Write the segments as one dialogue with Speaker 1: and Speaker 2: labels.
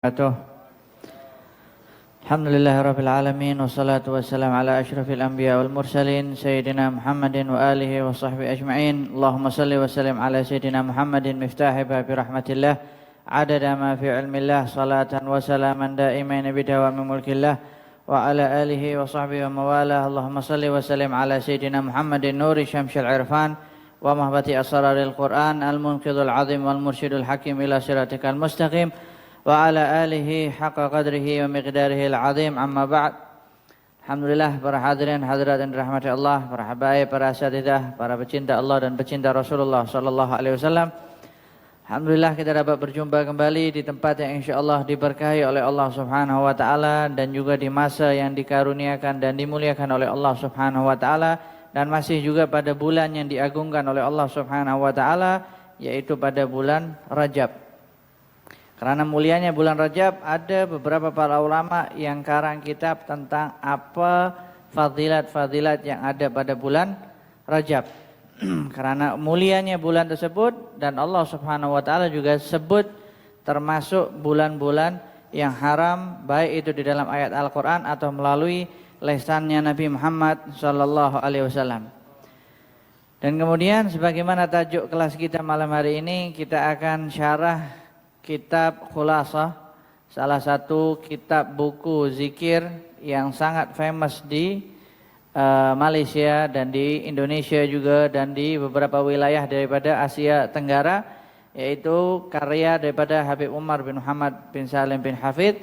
Speaker 1: Wabarakatuh. Alhamdulillahirabbil alamin wassalatu wassalamu ala asyrafil anbiya wal mursalin sayyidina Muhammadin wa alihi wa sahbihi ajma'in. Allahumma shalli wa sallim ala sayyidina Muhammadin miftahi babi rahmatillah adada ma fi ilmillah salatan wa salaman daimain bi dawami mulkillah wa ala alihi wa sahbihi wa mawalah. Allahumma shalli wa sallim ala sayyidina Muhammadin nuri syamsil irfan wa mahbati asraril Qur'an al-munqidhul azim wal mursyidul hakim ila siratikal mustaqim wa ala alihi haqqa qadrihi wa miqdarihi al-azim amma ba'd. Alhamdulillah para hadirin hadirat yang dirahmati Allah, para habaib, para asatidzah, para pecinta Allah dan pecinta Rasulullah sallallahu alaihi wasallam. Alhamdulillah kita dapat berjumpa kembali di tempat yang insyaallah diberkahi oleh Allah Subhanahu wa taala dan juga di masa yang dikaruniakan dan dimuliakan oleh Allah Subhanahu wa taala dan masih juga pada bulan yang diagungkan oleh Allah Subhanahu wa taala yaitu pada bulan Rajab. Karena mulianya bulan Rajab, ada beberapa para ulama yang karang kitab tentang apa fadilat-fadilat yang ada pada bulan Rajab. Karena mulianya bulan tersebut dan Allah Subhanahu wa taala juga sebut termasuk bulan-bulan yang haram, baik itu di dalam ayat Al-Qur'an atau melalui lisannya Nabi Muhammad sallallahu alaihi wasallam. Dan kemudian sebagaimana tajuk kelas kita malam hari ini, kita akan syarah kitab Khulasah, salah satu kitab buku zikir yang sangat famous di Malaysia dan di Indonesia juga dan di beberapa wilayah daripada Asia Tenggara, yaitu karya daripada Habib Umar bin Muhammad bin Salim bin Hafidh.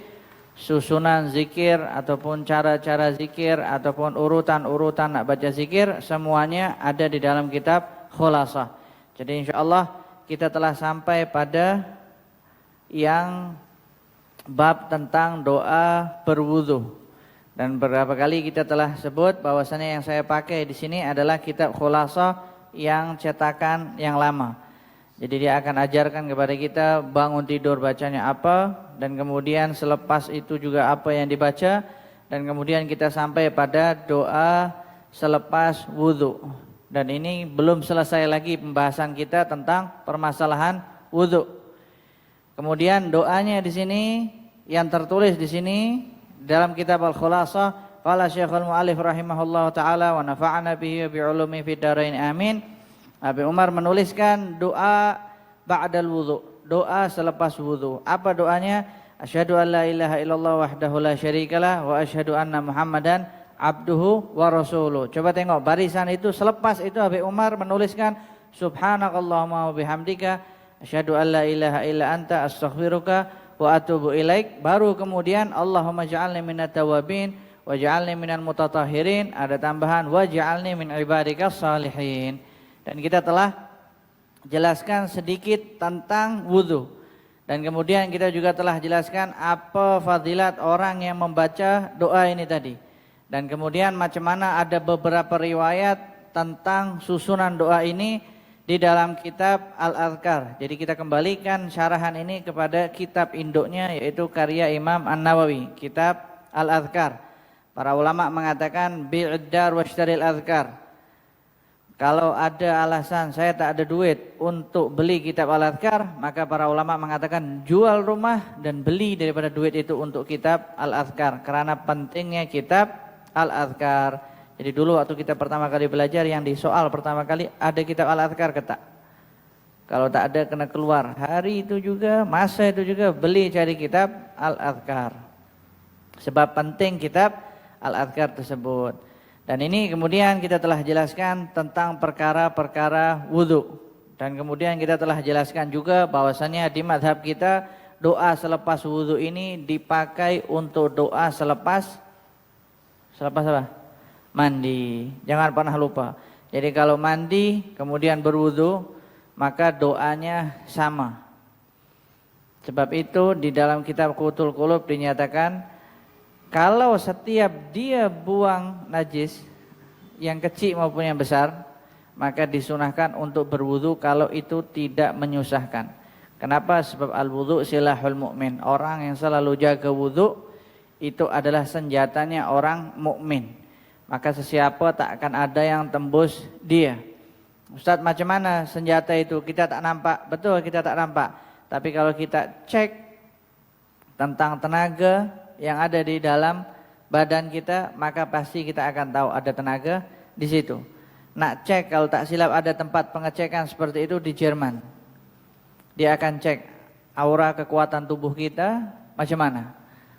Speaker 1: Susunan zikir ataupun cara-cara zikir ataupun urutan-urutan nak baca zikir semuanya ada di dalam kitab Khulasah. Jadi insyaallah kita telah sampai pada yang bab tentang doa berwudu. Dan beberapa kali kita telah sebut bahwasanya yang saya pakai di sini adalah kitab Khulasah yang cetakan yang lama. Jadi dia akan ajarkan kepada kita bangun tidur bacanya apa dan kemudian selepas itu juga apa yang dibaca dan kemudian kita sampai pada doa selepas wudu. Dan ini belum selesai lagi pembahasan kita tentang permasalahan wudu. Kemudian doanya di sini yang tertulis di sini dalam kitab Al-Khulasah, qala Syekhul Mu'allif rahimahullahu taala wa nafa'ana bihi wa bi ulumi fid dharain amin. Abi Umar menuliskan doa ba'dal wudu, doa selepas wudu. Apa doanya? Asyhadu an la ilaha illallah wahdahu la syarikalah wa asyhadu anna Muhammadan abduhu wa rasuluh. Coba tengok barisan itu, selepas itu Abi Umar menuliskan subhanakallahumma wa bihamdika asyhadu an la ilaha illa anta astaghfiruka wa atubu ilaik. Baru kemudian Allahumma ja'alni minat tawabin wa ja'alni minal mutatahhirin. Ada tambahan wa ja'alni min ibadikas salihin. Dan kita telah jelaskan sedikit tentang wudu. Dan kemudian kita juga telah jelaskan apa fadilat orang yang membaca doa ini tadi. Dan kemudian macam mana ada beberapa riwayat tentang susunan doa ini di dalam kitab Al-Adhkar. Jadi kita kembalikan syarahan ini kepada kitab induknya yaitu karya Imam An-Nawawi, kitab Al-Adhkar. Para ulama mengatakan bi'dar washtaril adhkar. Kalau ada alasan saya tak ada duit untuk beli kitab Al-Adhkar, maka para ulama mengatakan jual rumah dan beli daripada duit itu untuk kitab Al-Adhkar. Karena pentingnya kitab Al-Adhkar. Jadi dulu waktu kita pertama kali belajar yang di soal pertama kali ada kitab Al-Adhkar ke tak? Kalau tak ada kena keluar. Hari itu juga, masa itu juga beli cari kitab Al-Adhkar. Sebab penting kitab Al-Adhkar tersebut. Dan ini kemudian kita telah jelaskan tentang perkara-perkara wudu. Dan kemudian kita telah jelaskan juga bahwasannya di mazhab kita doa selepas wudu ini dipakai untuk doa selepas apa? Mandi. Jangan pernah lupa. Jadi kalau mandi kemudian berwudu maka doanya sama. Sebab itu di dalam kitab Qutul Qulub dinyatakan kalau setiap dia buang najis yang kecil maupun yang besar maka disunahkan untuk berwudu kalau itu tidak menyusahkan. Kenapa? Sebab al-wudu silahul mu'min. Orang yang selalu jaga wudu itu adalah senjatanya orang mukmin. Maka sesiapa tak akan ada yang tembus dia. Ustaz, macam mana senjata itu? Kita tak nampak. Betul kita tak nampak. Tapi kalau kita cek tentang tenaga yang ada di dalam badan kita, maka pasti kita akan tahu ada tenaga di situ. Nak cek, kalau tak silap ada tempat pengecekan seperti itu di Jerman. Dia akan cek aura kekuatan tubuh kita macam mana.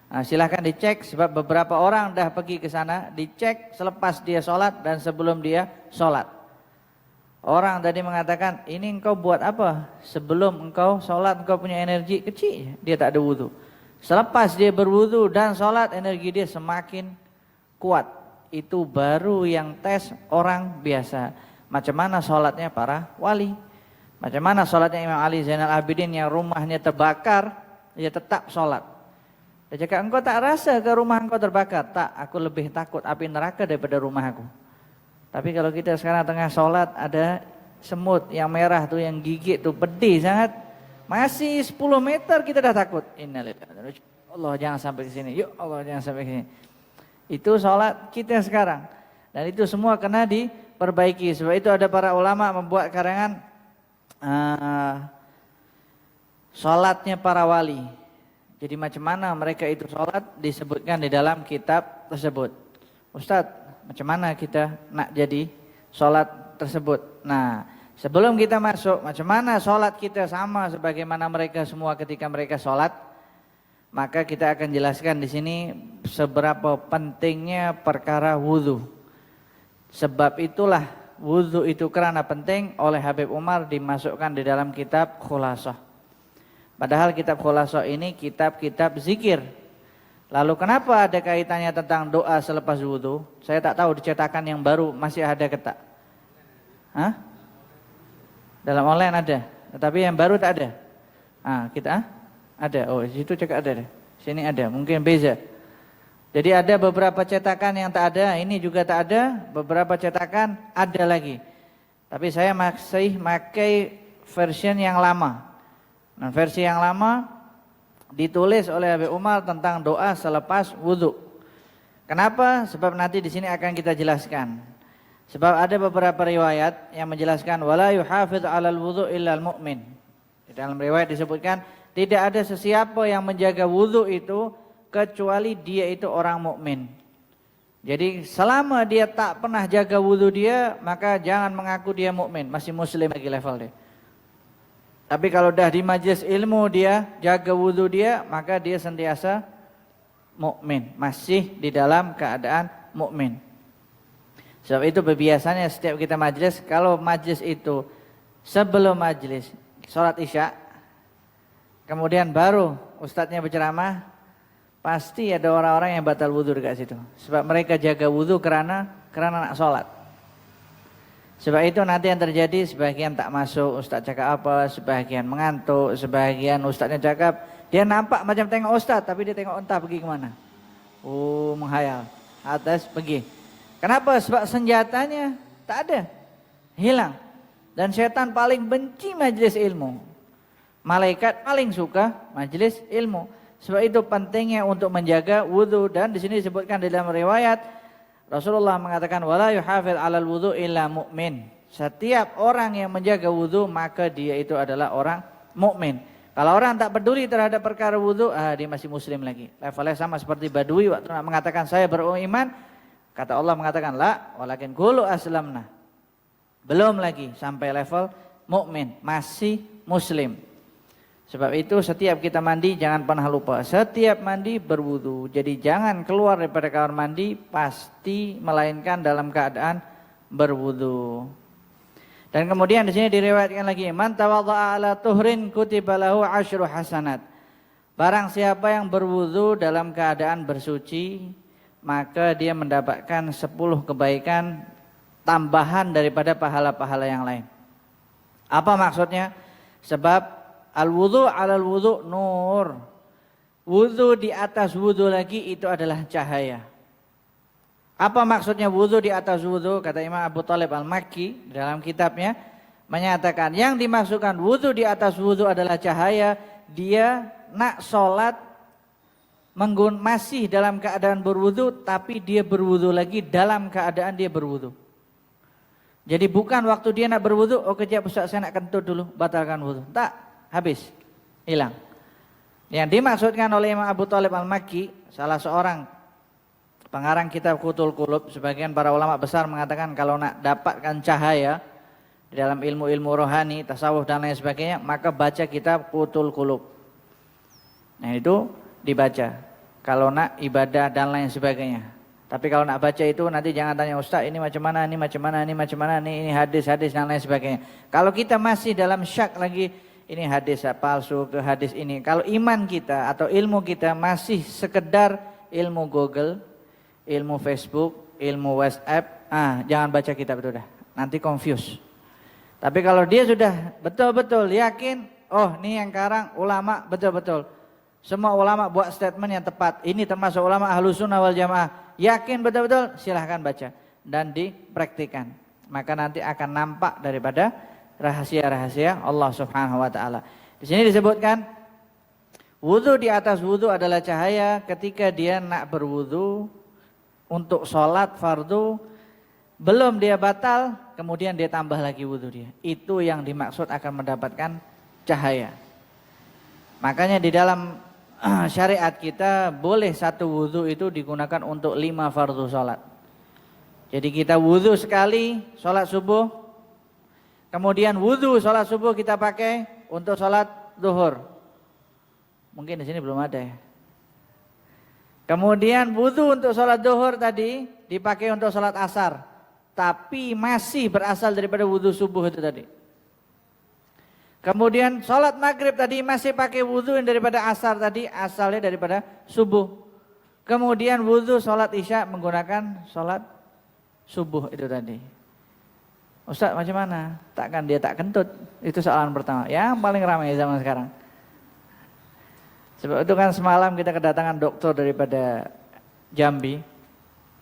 Speaker 1: Nah, silahkan dicek, sebab beberapa orang dah pergi ke sana, dicek selepas dia sholat dan sebelum dia sholat. Orang tadi mengatakan, ini engkau buat apa? Sebelum engkau sholat engkau punya energi kecil, dia tak ada wudu. Selepas dia berwudu dan sholat, energi dia semakin kuat. Itu baru yang tes orang biasa. Macam mana sholatnya para wali? Macam mana sholatnya Imam Ali Zainal Abidin yang rumahnya terbakar, dia tetap sholat. Dia cakap, engkau tak rasa ke rumah engkau terbakar? Tak, aku lebih takut api neraka daripada rumah aku. Tapi kalau kita sekarang tengah sholat, ada semut yang merah tuh yang gigit tuh, pedih sangat. Masih 10 meter kita dah takut. Innalillahi. Allah jangan sampai ke sini. Yuk Allah jangan sampai ke sini. Itu sholat kita sekarang. Dan itu semua kena diperbaiki. Sebab itu ada para ulama membuat karangan sholatnya para wali. Jadi macam mana mereka itu sholat disebutkan di dalam kitab tersebut. Ustadz, macam mana kita nak jadi sholat tersebut? Nah, sebelum kita masuk, macam mana sholat kita sama sebagaimana mereka semua ketika mereka sholat, maka kita akan jelaskan di sini seberapa pentingnya perkara wudhu. Sebab itulah wudhu itu kerana penting oleh Habib Umar dimasukkan di dalam kitab Khulasah. Padahal kitab Khulasah ini kitab-kitab zikir. Lalu kenapa ada kaitannya tentang doa selepas wudhu? Saya tak tahu dicetakan yang baru masih ada ke tak? Hah? Dalam online ada, tetapi yang baru tak ada. Kita ada. Oh, di situ cakap ada. Sini ada, mungkin beza. Jadi ada beberapa cetakan yang tak ada, ini juga tak ada, beberapa cetakan ada lagi. Tapi saya masih pakai version yang lama. Nah, versi yang lama ditulis oleh Habib Umar tentang doa selepas wudhu. Kenapa? Sebab nanti di sini akan kita jelaskan. Sebab ada beberapa riwayat yang menjelaskan wala yuhafidz 'alal wudhu illal mu'min. Di dalam riwayat disebutkan tidak ada sesiapa yang menjaga wudhu itu kecuali dia itu orang mukmin. Jadi selama dia tak pernah jaga wudhu dia, maka jangan mengaku dia mukmin, masih muslim lagi level dia. Tapi kalau dah di majlis ilmu dia jaga wudhu dia, maka dia sentiasa mukmin, masih di dalam keadaan mukmin. Sebab itu biasanya setiap kita majlis, kalau majlis itu sebelum majlis sholat isya, kemudian baru ustadznya berceramah, pasti ada orang-orang yang batal wudhu dekat situ. Sebab mereka jaga wudhu kerana nak sholat. Sebab itu nanti yang terjadi, sebagian tak masuk, ustaz cakap apa, sebagian mengantuk, sebagian ustaznya cakap, dia nampak macam tengok ustaz, tapi dia tengok entah pergi kemana. Oh, menghayal, atas pergi. Kenapa? Sebab senjatanya tak ada, hilang. Dan syaitan paling benci majlis ilmu. Malaikat paling suka majlis ilmu. Sebab itu pentingnya untuk menjaga wudhu. Dan di sini disebutkan di dalam riwayat, Rasulullah mengatakan wala yuhafidz 'alal wudhu illa mu'min. Setiap orang yang menjaga wudhu maka dia itu adalah orang mukmin. Kalau orang tak peduli terhadap perkara wudhu, dia masih muslim lagi. Levelnya sama seperti Badui waktu nak mengatakan saya beriman, kata Allah mengatakan la walakin qulu aslamna. Belum lagi sampai level mukmin, masih muslim. Sebab itu setiap kita mandi jangan pernah lupa, setiap mandi berwudu. Jadi jangan keluar daripada kamar mandi pasti melainkan dalam keadaan berwudu. Dan kemudian di sini diriwayatkan lagi, man tawadda'a ala tuhrin kutiba lahu 10 hasanat. Barang siapa yang berwudu dalam keadaan bersuci, maka dia mendapatkan 10 kebaikan tambahan daripada pahala-pahala yang lain. Apa maksudnya? Sebab al-wudhu 'alal wudhu nur. Wudhu di atas wudhu lagi itu adalah cahaya. Apa maksudnya wudhu di atas wudhu? Kata Imam Abu Thalib Al-Makki dalam kitabnya menyatakan yang dimaksudkan wudhu di atas wudhu adalah cahaya. Dia nak sholat masih dalam keadaan berwudhu, tapi dia berwudhu lagi dalam keadaan dia berwudhu. Jadi bukan waktu dia nak berwudhu, oh kejap Ustaz saya nak kentut dulu, batalkan wudhu. Tak. Habis, hilang. Yang dimaksudkan oleh Imam Abu Thalib Al-Makki, salah seorang pengarang kitab Qutul Qulub, sebagian para ulama besar mengatakan kalau nak dapatkan cahaya di dalam ilmu-ilmu rohani, tasawuf dan lain sebagainya, maka baca kitab Qutul Qulub. Nah itu dibaca kalau nak ibadah dan lain sebagainya. Tapi kalau nak baca itu nanti jangan tanya Ustaz ini macam mana, ini macam mana, ini macam mana, ini hadis-hadis dan lain sebagainya. Kalau kita masih dalam syak lagi, ini hadis palsu ke hadis ini. Kalau iman kita atau ilmu kita masih sekedar ilmu Google, ilmu Facebook, ilmu WhatsApp, jangan baca kitab itu dah. Nanti confuse. Tapi kalau dia sudah betul-betul yakin, oh ini yang karang ulama betul-betul. Semua ulama buat statement yang tepat. Ini termasuk ulama Ahlussunnah wal Jamaah. Yakin betul-betul, silahkan baca dan dipraktikan. Maka nanti akan nampak daripada rahasia-rahasia Allah Subhanahu wa taala. Di sini disebutkan wudu di atas wudu adalah cahaya ketika dia nak berwudu untuk sholat fardu, belum dia batal, kemudian dia tambah lagi wudu dia. Itu yang dimaksud akan mendapatkan cahaya. Makanya di dalam syariat kita boleh satu wudu itu digunakan untuk 5 fardu sholat. Jadi kita wudu sekali sholat subuh, kemudian wudu sholat subuh kita pakai untuk sholat zuhur. Mungkin di sini belum ada ya. Kemudian wudu untuk sholat zuhur tadi dipakai untuk sholat asar, tapi masih berasal daripada wudu subuh itu tadi. Kemudian sholat maghrib tadi masih pakai wudu yang daripada asar tadi, asalnya daripada subuh. Kemudian wudu sholat isya menggunakan sholat subuh itu tadi. Ustaz macam mana? Takkan dia tak kentut? Itu soalan pertama. Yang paling ramai zaman sekarang. Sebab itu kan semalam kita kedatangan dokter daripada Jambi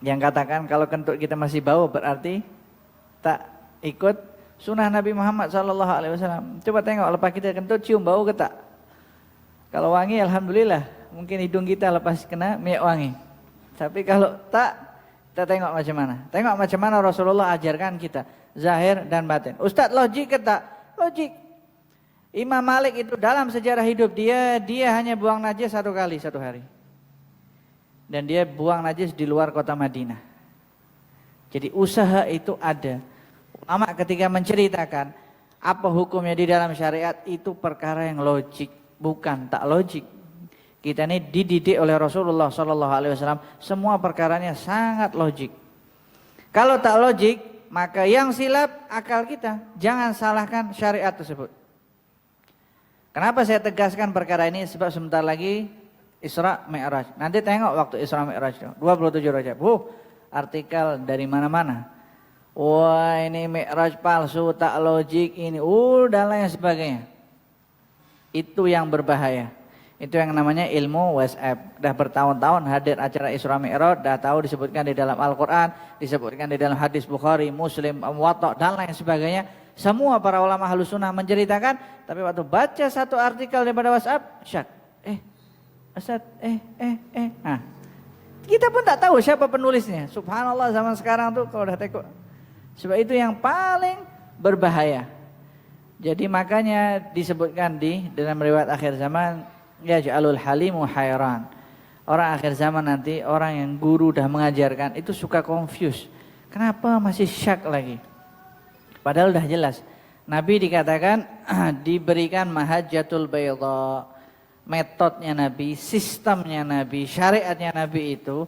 Speaker 1: yang katakan kalau kentut kita masih bau berarti tak ikut sunnah Nabi Muhammad SAW. Coba tengok lepas kita kentut cium bau ke tak? Kalau wangi alhamdulillah, mungkin hidung kita lepas kena minyak wangi. Tapi kalau tak, kita tengok macam mana. Tengok macam mana Rasulullah ajarkan kita, zahir dan batin. Ustaz logik ke tak? Logik. Imam Malik itu dalam sejarah hidup dia hanya buang najis 1 kali 1 hari. Dan dia buang najis di luar kota Madinah. Jadi usaha itu ada. Ulama ketika menceritakan apa hukumnya di dalam syariat itu perkara yang logik, bukan tak logik. Kita ini dididik oleh Rasulullah SAW, semua perkaranya sangat logik. Kalau tak logik, maka yang silap akal kita. Jangan salahkan syariat tersebut. Kenapa saya tegaskan perkara ini? Sebab sebentar lagi Isra Mi'raj. Nanti tengok waktu Isra Mi'raj 27 Rajab. Artikel dari mana-mana. Wah ini Mi'raj palsu, tak logik ini, dan lain sebagainya. Itu yang berbahaya. Itu yang namanya ilmu WhatsApp. Dah bertahun-tahun hadir acara Isra Mi'raj, dah tahu disebutkan di dalam Al-Quran, disebutkan di dalam hadis Bukhari, Muslim, Muwatta dan lain sebagainya. Semua para ulama Ahlussunnah menceritakan, tapi waktu baca satu artikel daripada WhatsApp, syak. Ustaz, Nah, kita pun tak tahu siapa penulisnya. Subhanallah zaman sekarang tuh kalau udah teko. Sebab itu yang paling berbahaya. Jadi makanya disebutkan di dalam riwayat akhir zaman, yaj'alul halimu hayran. Orang akhir zaman nanti, orang yang guru dah mengajarkan itu suka confuse. Kenapa masih syak lagi? Padahal udah jelas. Nabi dikatakan diberikan mahajjatul bayda. Metodnya Nabi, sistemnya Nabi, syariatnya Nabi itu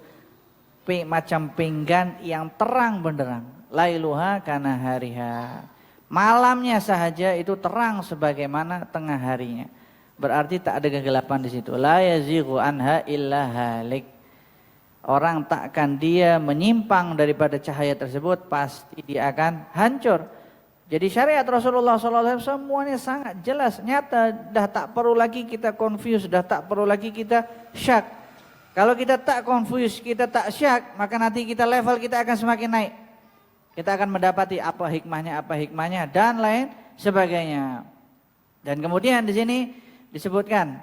Speaker 1: macam pinggan yang terang benderang. Lailuha kana hariha. Malamnya sahaja itu terang sebagaimana tengah harinya. Berarti tak ada kegelapan di situ. La yazighu anha illa halik. Orang takkan dia menyimpang daripada cahaya tersebut, pasti dia akan hancur. Jadi syariat Rasulullah SAW semuanya sangat jelas, nyata, dah tak perlu lagi kita confuse, dah tak perlu lagi kita syak. Kalau kita tak confuse, kita tak syak, maka nanti level kita akan semakin naik. Kita akan mendapati apa hikmahnya dan lain sebagainya. Dan kemudian di sini disebutkan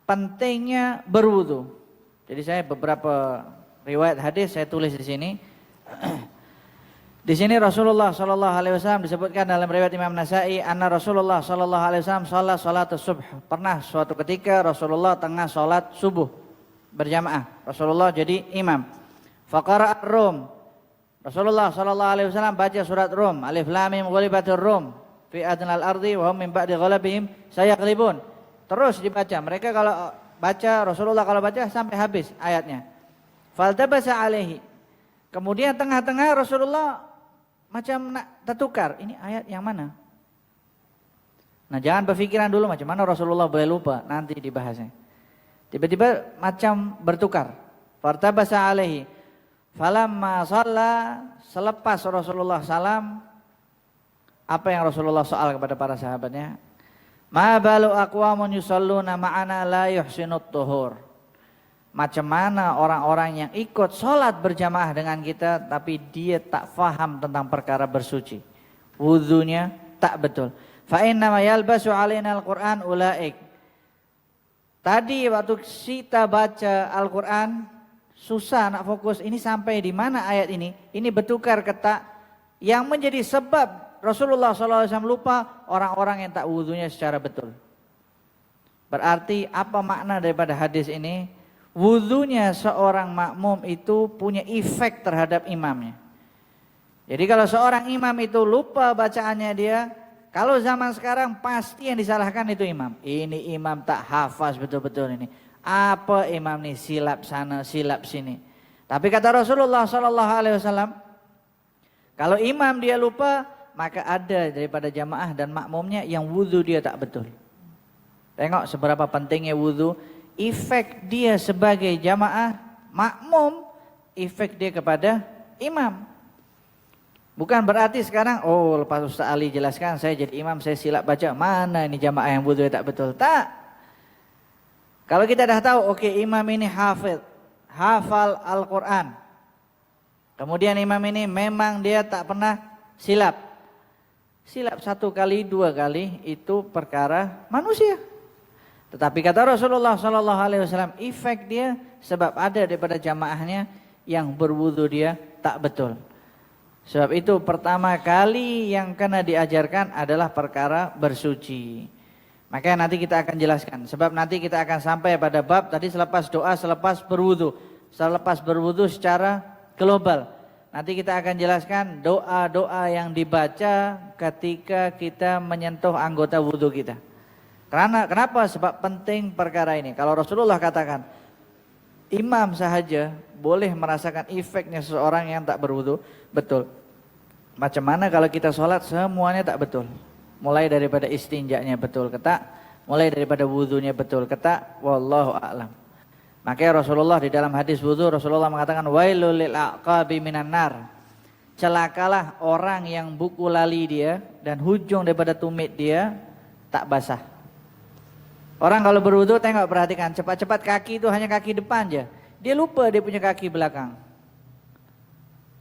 Speaker 1: pentingnya berwudu. Jadi saya beberapa riwayat hadis saya tulis di sini. Di sini Rasulullah Shallallahu Alaihi Wasallam disebutkan dalam riwayat Imam Nasai, anna Rasulullah Shallallahu Alaihi Wasallam sholat subuh. Pernah suatu ketika Rasulullah tengah sholat subuh berjamaah. Rasulullah jadi imam. Faqara ar-Rum. Rasulullah Shallallahu Alaihi Wasallam baca surat Rum. Alif Lam Mim ghulibatir Rum fi adnal ardi wa hum min ba'di ghalabihim sayaghlibun. Terus dibaca. Mereka kalau baca, Rasulullah kalau baca sampai habis ayatnya. Faltabasa alaihi. Kemudian tengah-tengah Rasulullah macam nak tertukar, ini ayat yang mana? Nah, jangan berpikiran dulu macam mana Rasulullah boleh lupa, nanti dibahasnya. Tiba-tiba macam bertukar. Fartabasa alaihi. Falamma shalla, selepas Rasulullah salam, apa yang Rasulullah soal kepada para sahabatnya? Ma balu aqwamun yusalluna ma'ana la yuhsinut tuhur. Macam mana orang-orang yang ikut sholat berjamaah dengan kita tapi dia tak faham tentang perkara bersuci, wudunya tak betul. Fa innama yalbasu alaina al-Qur'an ulaik. Tadi waktu kita baca Al-Qur'an susah nak fokus, ini sampai di mana ayat ini bertukar kata yang menjadi sebab Rasulullah SAW lupa orang-orang yang tak wudunya secara betul. Berarti apa makna daripada hadis ini? Wudunya seorang makmum itu punya efek terhadap imamnya. Jadi kalau seorang imam itu lupa bacaannya dia, kalau zaman sekarang pasti yang disalahkan itu imam. Ini imam tak hafaz betul-betul ini. Apa imam nih, silap sana, silap sini. Tapi kata Rasulullah SAW, kalau imam dia lupa, maka ada daripada jamaah dan makmumnya yang wudu dia tak betul. Tengok seberapa pentingnya wudu. Efek dia sebagai jamaah makmum, efek dia kepada imam. Bukan berarti sekarang, oh lepas Ustaz Ali jelaskan saya jadi imam, saya silap baca, mana ini jamaah yang wudu tak betul. Tak. Kalau kita dah tahu, oke, imam ini hafal Al-Quran. Kemudian imam ini memang dia tak pernah silap. Silap 1 kali, 2 kali itu perkara manusia. Tetapi kata Rasulullah SAW, efek dia sebab ada daripada jamaahnya yang berwudu dia tak betul. Sebab itu pertama kali yang kena diajarkan adalah perkara bersuci. Makanya nanti kita akan jelaskan. Sebab nanti kita akan sampai pada bab tadi selepas doa, selepas berwudu. Selepas berwudu secara global. Nanti kita akan jelaskan doa-doa yang dibaca ketika kita menyentuh anggota wudu kita. Kenapa? Sebab penting perkara ini. Kalau Rasulullah katakan, imam sahaja boleh merasakan efeknya seseorang yang tak berwudu betul. Macam mana kalau kita sholat semuanya tak betul. Mulai daripada istinjanya betul ketak, mulai daripada wudunya betul ketak, wallahu a'lam. Makanya Rasulullah di dalam hadis wudu, Rasulullah mengatakan, wailul lil aqabi minan nar. Celakalah orang yang buku lali dia dan hujung daripada tumit dia tak basah. Orang kalau berwudu tengok, perhatikan, cepat-cepat kaki itu hanya kaki depan aja. Dia lupa dia punya kaki belakang.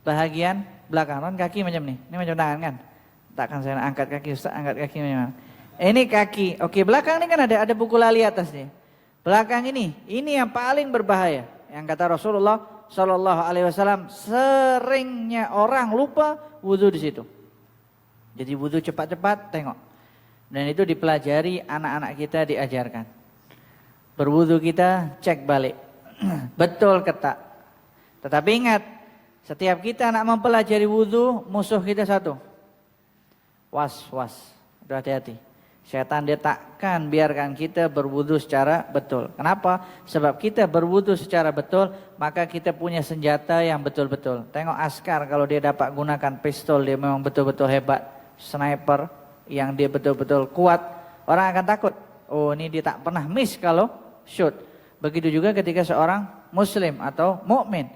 Speaker 1: Bahagian belakang, kan kaki macam ni. Ini macam tangan kan? Takkan saya nak angkat kaki, Ustaz angkat kaki memang. Ini kaki. Oke, belakang ini kan ada buku lali atasnya. Belakang ini yang paling berbahaya. Yang kata Rasulullah Shallallahu Alaihi Wasallam, seringnya orang lupa wudu di situ. Jadi wudu cepat-cepat, tengok. Dan itu dipelajari, anak-anak kita diajarkan. Berwudu kita cek balik. Betul ketak. Tetapi ingat, setiap kita nak mempelajari wudu, musuh kita satu. Was. Udah hati-hati. Syaitan dia takkan biarkan kita berwudu secara betul. Kenapa? Sebab kita berwudu secara betul, maka kita punya senjata yang betul-betul. Tengok askar kalau dia dapat gunakan pistol, dia memang betul-betul hebat. Sniper yang dia betul-betul kuat, orang akan takut. Oh, ini dia tak pernah miss kalau shoot. Begitu juga ketika seorang muslim atau mukmin.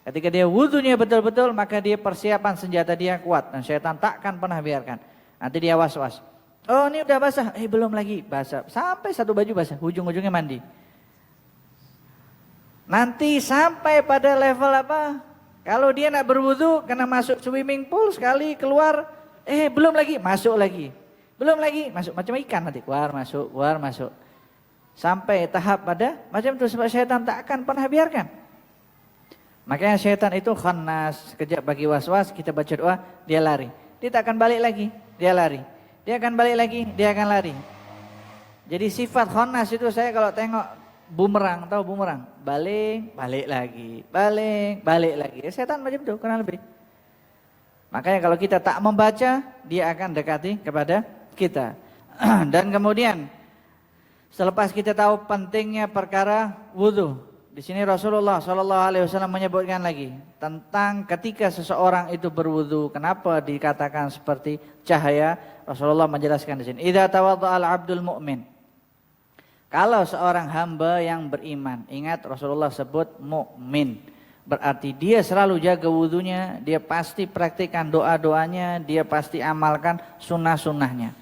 Speaker 1: Ketika dia wudunya betul-betul, maka dia persiapan senjata dia kuat dan syaitan takkan pernah biarkan. Nanti dia was-was. Oh, ini udah basah. Belum lagi basah. Sampai satu baju basah, ujung-ujungnya mandi. Nanti sampai pada level apa? Kalau dia nak berwudu, kena masuk swimming pool sekali keluar. Belum lagi, masuk lagi. Belum lagi, masuk. Macam ikan nanti, keluar, masuk. Sampai tahap pada macam itu, sebab syaitan tak akan pernah biarkan. Makanya syaitan itu khannas, sekejap bagi was-was, kita baca doa, dia lari. Dia tak akan balik lagi, dia lari. Dia akan balik lagi, dia akan lari. Jadi sifat khannas itu saya kalau tengok bumerang, tahu bumerang? Balik, balik lagi, balik, balik lagi. Ya, syaitan macam itu, kurang lebih. Makanya kalau kita tak membaca, dia akan dekati kepada kita. Dan kemudian selepas kita tahu pentingnya perkara wudu, di sini Rasulullah SAW menyebutkan lagi tentang ketika seseorang itu berwudu, kenapa dikatakan seperti cahaya. Rasulullah menjelaskan di sini, idza tawadda'a al-'abdul mu'min. Kalau seorang hamba yang beriman, ingat Rasulullah sebut mukmin, berarti dia selalu jaga wudunya, dia pasti praktikkan doa-doanya, dia pasti amalkan sunnah-sunnahnya.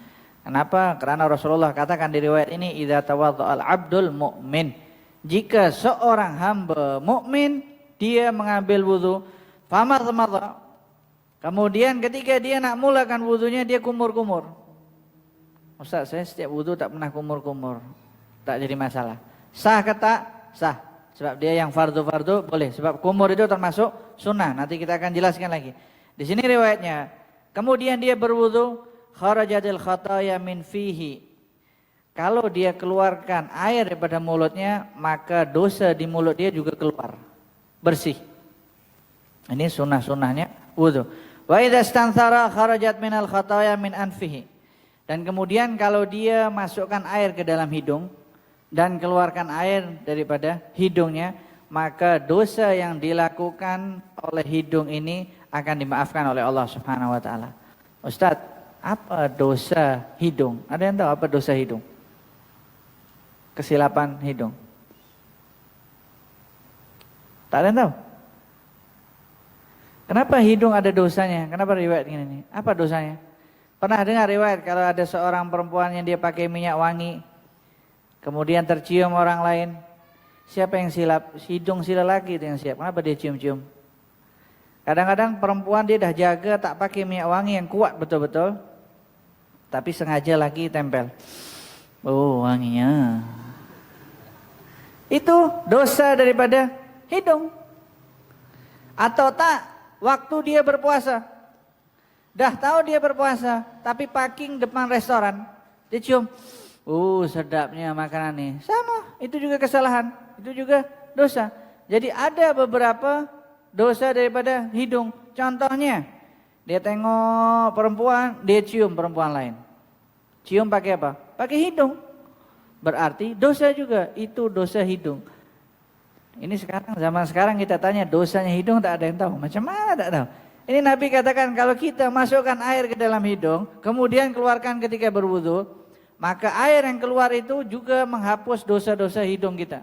Speaker 1: Kenapa? Karena Rasulullah katakan di riwayat ini, idza tawadda'a al-'abdul mu'min. Jika seorang hamba mukmin dia mengambil wudu, famadmadha, kemudian ketika dia nak mulakan wudunya dia kumur-kumur. Ustaz, saya setiap wudu tak pernah kumur-kumur. Tak jadi masalah. Sah ke tak? Sah. Sebab dia yang fardu-fardu boleh. Sebab kumur itu termasuk sunnah. Nanti kita akan jelaskan lagi. Di sini riwayatnya, kemudian dia berwudu, kharajatil khataya min fihi. Kalau dia keluarkan air daripada mulutnya, maka dosa di mulut dia juga keluar. Bersih. Ini sunnah-sunnahnya wudu. Wa idza istanthara kharajat minal khataya min anfihi. Dan kemudian kalau dia masukkan air ke dalam hidung dan keluarkan air daripada hidungnya, maka dosa yang dilakukan oleh hidung ini akan dimaafkan oleh Allah Subhanahu wa taala. Ustaz, apa dosa hidung? Ada yang tahu apa dosa hidung? Kesilapan hidung. Tak ada yang tahu? Kenapa hidung ada dosanya? Kenapa riwayat ini? Apa dosanya? Pernah dengar riwayat kalau ada seorang perempuan yang dia pakai minyak wangi, kemudian tercium orang lain, siapa yang silap? Hidung si lelaki itu yang siap. Kenapa dia cium-cium? Kadang-kadang perempuan dia dah jaga tak pakai minyak wangi yang kuat betul-betul, tapi sengaja lagi tempel. Oh, wanginya. Itu dosa daripada hidung. Atau tak, waktu dia berpuasa, dah tahu dia berpuasa, tapi parking depan restoran, dia cium, sedapnya makanan nih. Sama, itu juga kesalahan, itu juga dosa. Jadi ada beberapa dosa daripada hidung. Contohnya, dia tengok perempuan, dia cium perempuan lain. Cium pakai apa? Pakai hidung. Berarti dosa juga, itu dosa hidung. Ini sekarang, zaman sekarang kita tanya dosanya hidung tak ada yang tahu. Macam mana tak tahu? Ini Nabi katakan kalau kita masukkan air ke dalam hidung, kemudian keluarkan ketika berwudu, maka air yang keluar itu juga menghapus dosa-dosa hidung kita.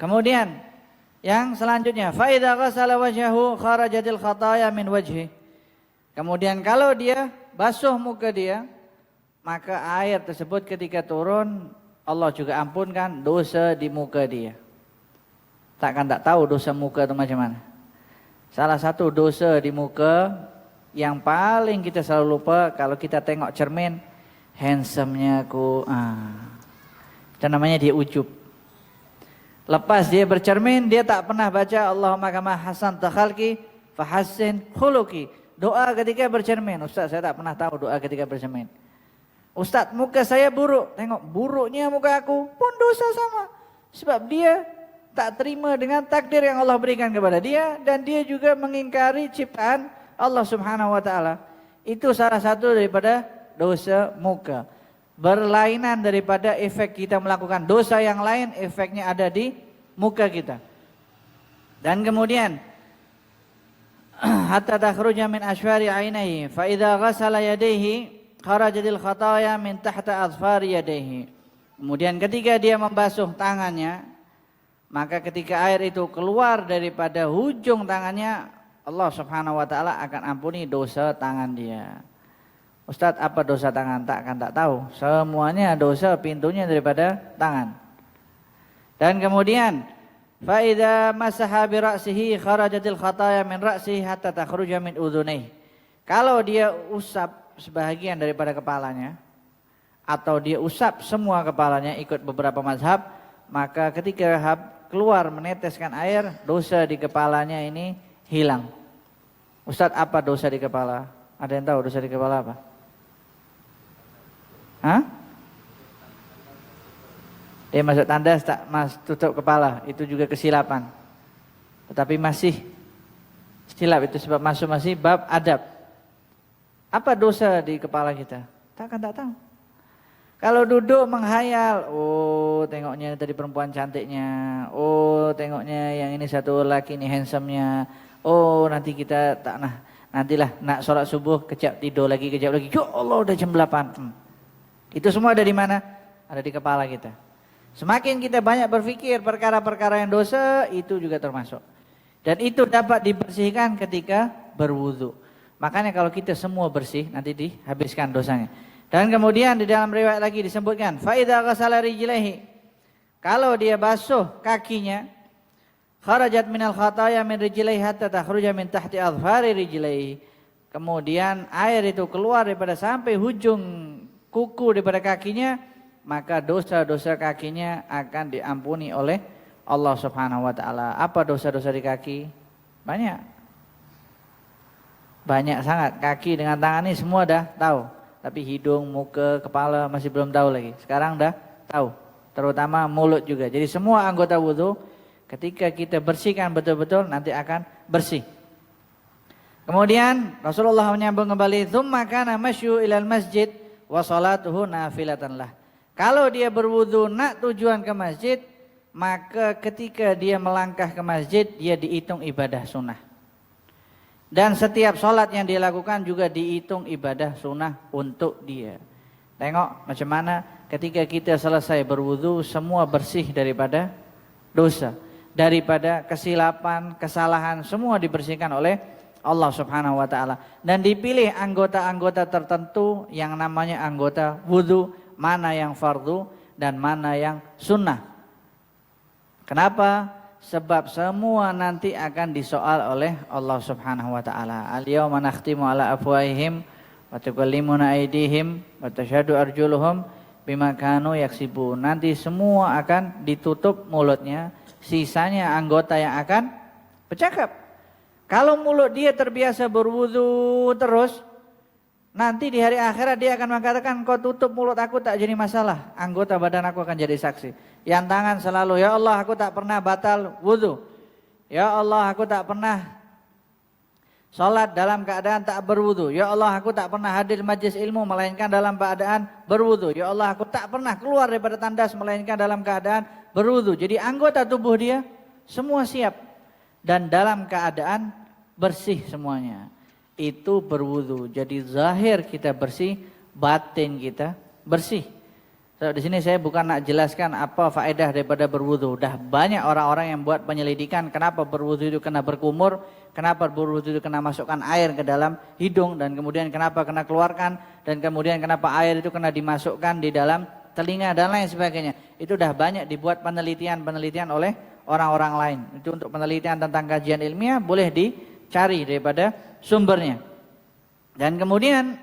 Speaker 1: Kemudian yang selanjutnya, fa idza ghasala wajhahu kharajatil khataya min wajhi. Kemudian kalau dia basuh muka dia, maka air tersebut ketika turun, Allah juga ampunkan dosa di muka dia. Takkan tak tahu dosa muka itu macam mana. Salah satu dosa di muka yang paling kita selalu lupa kalau kita tengok cermin, handsome-nya aku. Itu namanya dia ujub. Lepas dia bercermin, dia tak pernah baca Allahumma kama hasan takhalki fahassin khuluqi. Doa ketika bercermin. Ustaz, saya tak pernah tahu doa ketika bercermin. Ustaz, muka saya buruk. Tengok, buruknya muka aku pun dosa sama. Sebab dia tak terima dengan takdir yang Allah berikan kepada dia. Dan dia juga mengingkari ciptaan Allah Subhanahu wa ta'ala. Itu salah satu daripada dosa muka. Berlainan daripada efek kita melakukan dosa yang lain, efeknya ada di muka kita. Dan kemudian hatta takhruja min ashfari ainaihi fa idza ghasala yadayhi kharajatil khataya min tahta adfari yadayhi. Kemudian ketika dia membasuh tangannya, maka ketika air itu keluar daripada ujung tangannya, Allah Subhanahu wa taala akan ampuni dosa tangan dia. Ustadz, apa dosa tangan? Tak tahu. Semuanya dosa pintunya daripada tangan. Dan kemudian fa idza masaha bi ra'sihi kharajatil khataya min ra'sihi hatta takhruja min udhunayhi. Kalau dia usap sebahagian daripada kepalanya, atau dia usap semua kepalanya ikut beberapa mazhab, maka ketika keluar meneteskan air, dosa di kepalanya ini hilang. Ustadz, apa dosa di kepala? Ada yang tahu dosa di kepala apa? Hah? Dia masuk tandas tak tutup kepala, itu juga kesilapan. Tetapi masih silap, itu sebab masih bab adab. Apa dosa di kepala kita? Tak tahu. Kalau duduk menghayal, oh tengoknya tadi perempuan cantiknya, oh tengoknya yang ini satu laki ini handsome-nya, oh nanti kita nantilah nak sholat subuh kejap tidur lagi, ya Allah udah jam 8. Itu semua ada di mana? Ada di kepala kita. Semakin kita banyak berpikir perkara-perkara yang dosa, itu juga termasuk. Dan itu dapat dibersihkan ketika berwudu. Makanya kalau kita semua bersih, nanti dihabiskan dosanya. Dan kemudian di dalam riwayat lagi disebutkan, fa idza ghasala rijlaihi, kalau dia basuh kakinya, kharajat minal khataya min rijlaihi hatta takhruja min tahti adhfari rijlaihi. Kemudian air itu keluar daripada sampai hujung kuku daripada kakinya, maka dosa-dosa kakinya akan diampuni oleh Allah Subhanahu wa taala. Apa dosa-dosa di kaki? Banyak sangat. Kaki dengan tangan ini semua dah tahu. Tapi hidung, muka, kepala masih belum tahu lagi. Sekarang dah tahu. Terutama mulut juga. Jadi semua anggota wudu ketika kita bersihkan betul-betul nanti akan bersih. Kemudian Rasulullah menyambung kembali, "Tsumma kana masyu ilal masjid wa salatuhu nafilatan lah." Kalau dia berwudu nak tujuan ke masjid, maka ketika dia melangkah ke masjid, dia dihitung ibadah sunnah. Dan setiap sholat yang dia lakukan juga dihitung ibadah sunnah untuk dia. Tengok macam mana ketika kita selesai berwudu, semua bersih daripada dosa, daripada kesilapan, kesalahan, semua dibersihkan oleh Allah Subhanahu wa taala. Dan dipilih anggota-anggota tertentu yang namanya anggota wudu, mana yang fardu dan mana yang sunnah. Kenapa? Sebab semua nanti akan disoal oleh Allah Subhanahu wa taala. Al-yauma nakhtimu ala afwahihim wa tukallimuna aydihim wa tashhadu arjuluhum bima kanu yaksibun. Nanti semua akan ditutup mulutnya, sisanya anggota yang akan bercakap. Kalau mulut dia terbiasa berwudu terus, nanti di hari akhirat dia akan mengatakan, kau tutup mulut aku tak jadi masalah, anggota badan aku akan jadi saksi. Yang tangan selalu, ya Allah aku tak pernah batal wudu. Ya Allah aku tak pernah sholat dalam keadaan tak berwudu. Ya Allah aku tak pernah hadir majlis ilmu melainkan dalam keadaan berwudu. Ya Allah aku tak pernah keluar daripada tandas melainkan dalam keadaan berwudu. Jadi anggota tubuh dia semua siap dan dalam keadaan bersih semuanya. Itu berwudu. Jadi zahir kita bersih, batin kita bersih. So, di sini saya bukan nak jelaskan apa faedah daripada berwudu. Dah banyak orang-orang yang buat penyelidikan kenapa berwudu itu kena berkumur, kenapa berwudu itu kena masukkan air ke dalam hidung, dan kemudian kenapa kena keluarkan, dan kemudian kenapa air itu kena dimasukkan di dalam telinga dan lain sebagainya. Itu dah banyak dibuat penelitian-penelitian oleh orang-orang lain. Itu untuk penelitian tentang kajian ilmiah boleh dicari daripada sumbernya. Dan kemudian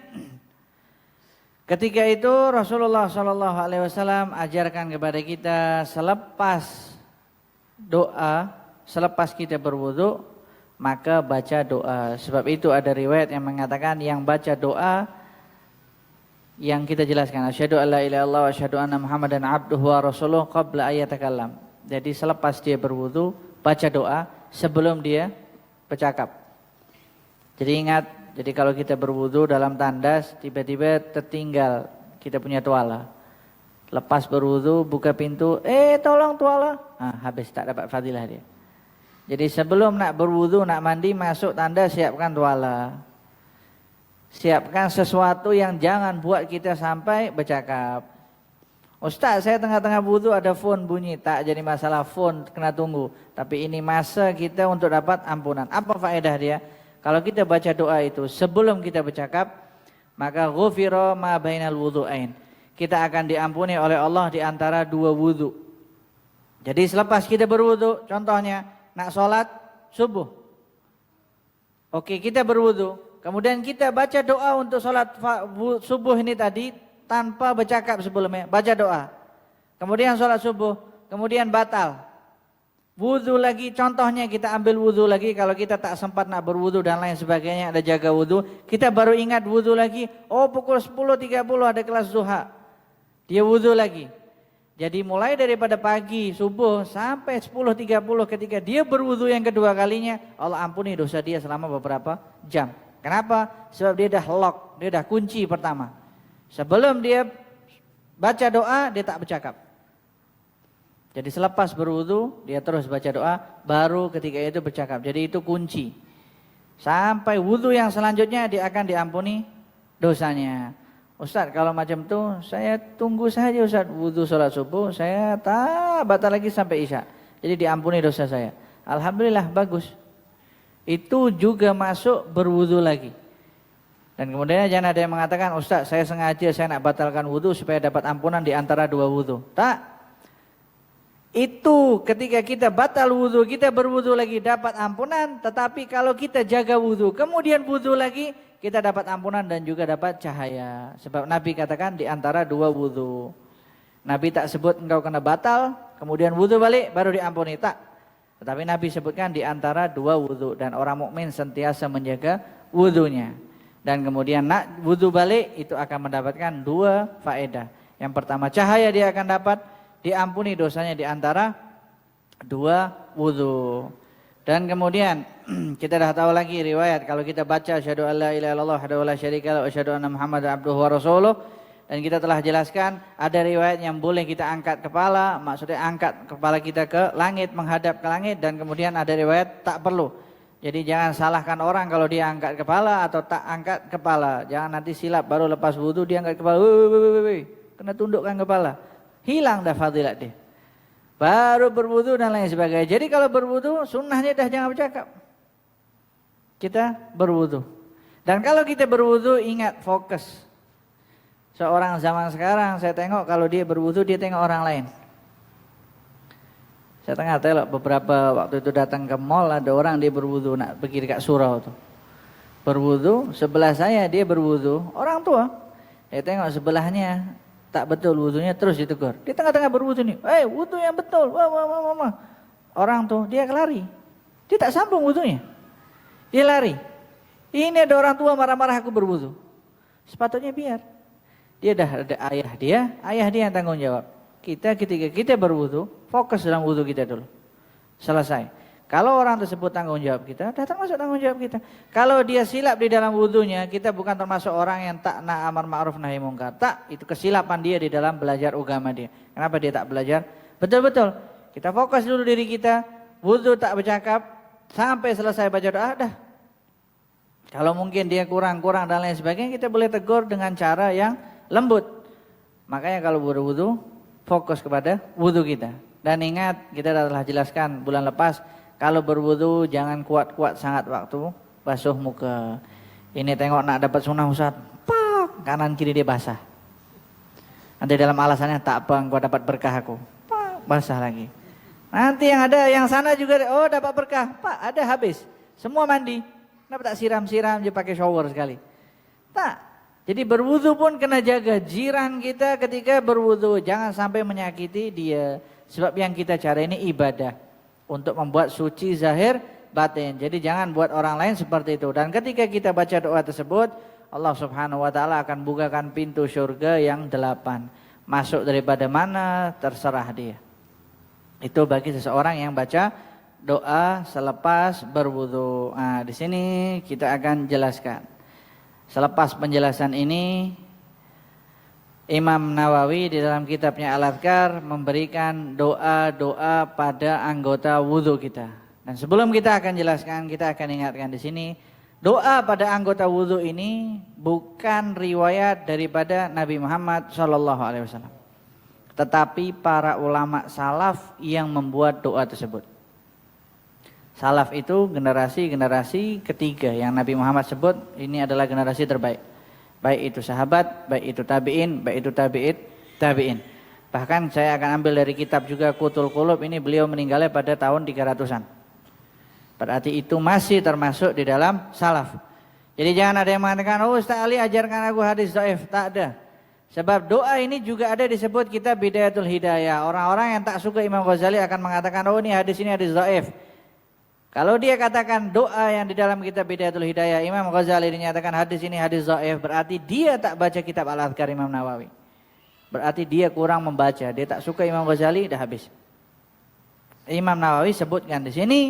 Speaker 1: ketika itu Rasulullah SAW ajarkan kepada kita selepas doa, selepas kita berwudu, maka baca doa. Sebab itu ada riwayat yang mengatakan yang baca doa yang kita jelaskan, asyhadu alla ilaha illallah wa asyhadu anna Muhammadan abduhu wa rasuluh qabla ayyatakallam. Jadi selepas dia berwudu, baca doa sebelum dia bercakap. Jadi ingat, jadi kalau kita berwudu dalam tandas, tiba-tiba tertinggal kita punya tuala. Lepas berwudu, buka pintu, tolong tuala. Habis, tak dapat fadilah dia. Jadi sebelum nak berwudu, nak mandi, masuk tandas, siapkan tuala. Siapkan sesuatu yang jangan buat kita sampai bercakap. Ustaz, saya tengah-tengah wudu ada phone bunyi. Tak jadi masalah, phone kena tunggu. Tapi ini masa kita untuk dapat ampunan. Apa faedah dia? Kalau kita baca doa itu sebelum kita bercakap, maka ghufira ma bainal wudu'ain. Kita akan diampuni oleh Allah di antara dua wudu. Jadi selepas kita berwudu, contohnya nak sholat subuh. Oke, kita berwudu, kemudian kita baca doa untuk sholat subuh ini tadi tanpa bercakap sebelumnya, baca doa. Kemudian sholat subuh, kemudian batal. Wudu lagi, contohnya kita ambil wudu lagi, kalau kita tak sempat nak berwudu dan lain sebagainya, ada jaga wudu, kita baru ingat wudu lagi, oh pukul 10.30 ada kelas duha, dia wudu lagi. Jadi mulai daripada pagi, subuh sampai 10.30 ketika dia berwudu yang kedua kalinya, Allah ampuni dosa dia selama beberapa jam. Kenapa? Sebab dia dah lock, dia dah kunci pertama. Sebelum dia baca doa, dia tak bercakap. Jadi selepas berwudu dia terus baca doa, baru ketika itu bercakap. Jadi itu kunci. Sampai wudu yang selanjutnya dia akan diampuni dosanya. Ustaz, kalau macam itu saya tunggu saja Ustaz, wudu sholat subuh saya tak batal lagi sampai isya. Jadi diampuni dosa saya. Alhamdulillah, bagus. Itu juga masuk berwudu lagi. Dan kemudian jangan ada yang mengatakan, Ustaz saya sengaja saya nak batalkan wudu supaya dapat ampunan di antara dua wudu. Tak. Itu ketika kita batal wudu, kita berwudu lagi dapat ampunan. Tetapi kalau kita jaga wudu, kemudian wudu lagi, kita dapat ampunan dan juga dapat cahaya. Sebab Nabi katakan di antara dua wudu. Nabi tak sebut engkau kena batal, kemudian wudu balik baru diampuni, tak. Tetapi Nabi sebutkan di antara dua wudu. Dan orang mukmin sentiasa menjaga wudunya. Dan kemudian nak wudu balik, itu akan mendapatkan dua faedah. Yang pertama, cahaya dia akan dapat, diampuni dosanya di antara dua wudu. Dan kemudian kita dah tahu lagi riwayat kalau kita baca asyhadu alla ilaha illallah wahdahu la syarika lahu wa asyhadu anna muhammadar abduhu wa rasuluh, dan kita telah jelaskan ada riwayat yang boleh kita angkat kepala, maksudnya angkat kepala kita ke langit, menghadap ke langit, dan kemudian ada riwayat tak perlu. Jadi jangan salahkan orang kalau dia angkat kepala atau tak angkat kepala. Jangan nanti silap baru lepas wudu dia angkat kepala. Kena tundukkan kepala. Hilang dah fadilat dia. Baru berwudu dan lain sebagainya. Jadi kalau berwudu sunnahnya dah jangan bercakap. Kita berwudu. Dan kalau kita berwudu ingat fokus. Seorang zaman sekarang saya tengok kalau dia berwudu dia tengok orang lain. Saya tengah tengok beberapa waktu itu datang ke mall, ada orang dia berwudu nak pergi dekat surau tu. Berwudu, sebelah saya dia berwudu, orang tua. Saya tengok sebelahnya tak betul wudunya, terus ditegur. Di tengah-tengah berwudu nih, wudu yang betul, wah. Orang tuh dia lari, dia tak sambung wudunya, dia lari. Ini ada orang tua marah-marah aku berwudu. Sepatutnya biar. Dia dah ada ayah dia yang tanggung jawab. Kita ketika kita berwudu, fokus dalam wudu kita dulu. Selesai. Kalau orang tersebut tanggung jawab kita, datang masuk tanggung jawab kita. Kalau dia silap di dalam wudunya, kita bukan termasuk orang yang tak nak amar ma'ruf nahi mungkar. Tak, itu kesilapan dia di dalam belajar agama dia. Kenapa dia tak belajar? Betul-betul. Kita fokus dulu diri kita, wudu tak bercakap, sampai selesai baca doa, dah. Kalau mungkin dia kurang-kurang dan lain sebagainya, kita boleh tegur dengan cara yang lembut. Makanya kalau berwudu, fokus kepada wudu kita. Dan ingat, kita telah jelaskan bulan lepas, kalau berwudu jangan kuat-kuat sangat waktu basuh muka. Ini tengok nak dapat sunnah Ustaz, pak, kanan kiri dia basah. Nanti dalam alasannya tak apa, engkau dapat berkah aku, pak, basah lagi. Nanti yang ada yang sana juga, oh dapat berkah, pak, ada habis. Semua mandi, kenapa tak siram-siram je pakai shower sekali? Tak. Jadi berwudu pun kena jaga jiran kita ketika berwudu, jangan sampai menyakiti dia. Sebab yang kita cari ini ibadah. Untuk membuat suci zahir batin. Jadi jangan buat orang lain seperti itu. Dan ketika kita baca doa tersebut, Allah subhanahu wa ta'ala akan bukakan pintu surga yang 8. Masuk daripada mana terserah dia. Itu bagi seseorang yang baca doa selepas berwudu. Nah, di sini kita akan jelaskan. Selepas penjelasan ini, Imam Nawawi di dalam kitabnya Al-Adhkar memberikan doa-doa pada anggota wudhu kita. Dan sebelum kita akan jelaskan, kita akan ingatkan di sini, doa pada anggota wudhu ini bukan riwayat daripada Nabi Muhammad SAW, tetapi para ulama salaf yang membuat doa tersebut. Salaf itu generasi ketiga yang Nabi Muhammad sebut ini adalah generasi terbaik. Baik itu sahabat, baik itu tabi'in, baik itu tabi'in. Bahkan saya akan ambil dari kitab juga Qutul Qulub, ini beliau meninggalnya pada tahun 300-an. Berarti itu masih termasuk di dalam salaf. Jadi jangan ada yang mengatakan, oh Ustaz Ali ajarkan aku hadis dhaif. Tak ada. Sebab doa ini juga ada disebut kitab Bidayatul Hidayah. Orang-orang yang tak suka Imam Ghazali akan mengatakan, oh ini hadis dhaif. Kalau dia katakan doa yang di dalam kitab Bidayatul Hidayah, Imam Ghazali dinyatakan hadis ini hadis dhaif, berarti dia tak baca kitab Al-Adhkar Imam Nawawi. Berarti dia kurang membaca, dia tak suka Imam Ghazali, dah habis. Imam Nawawi sebutkan di sini,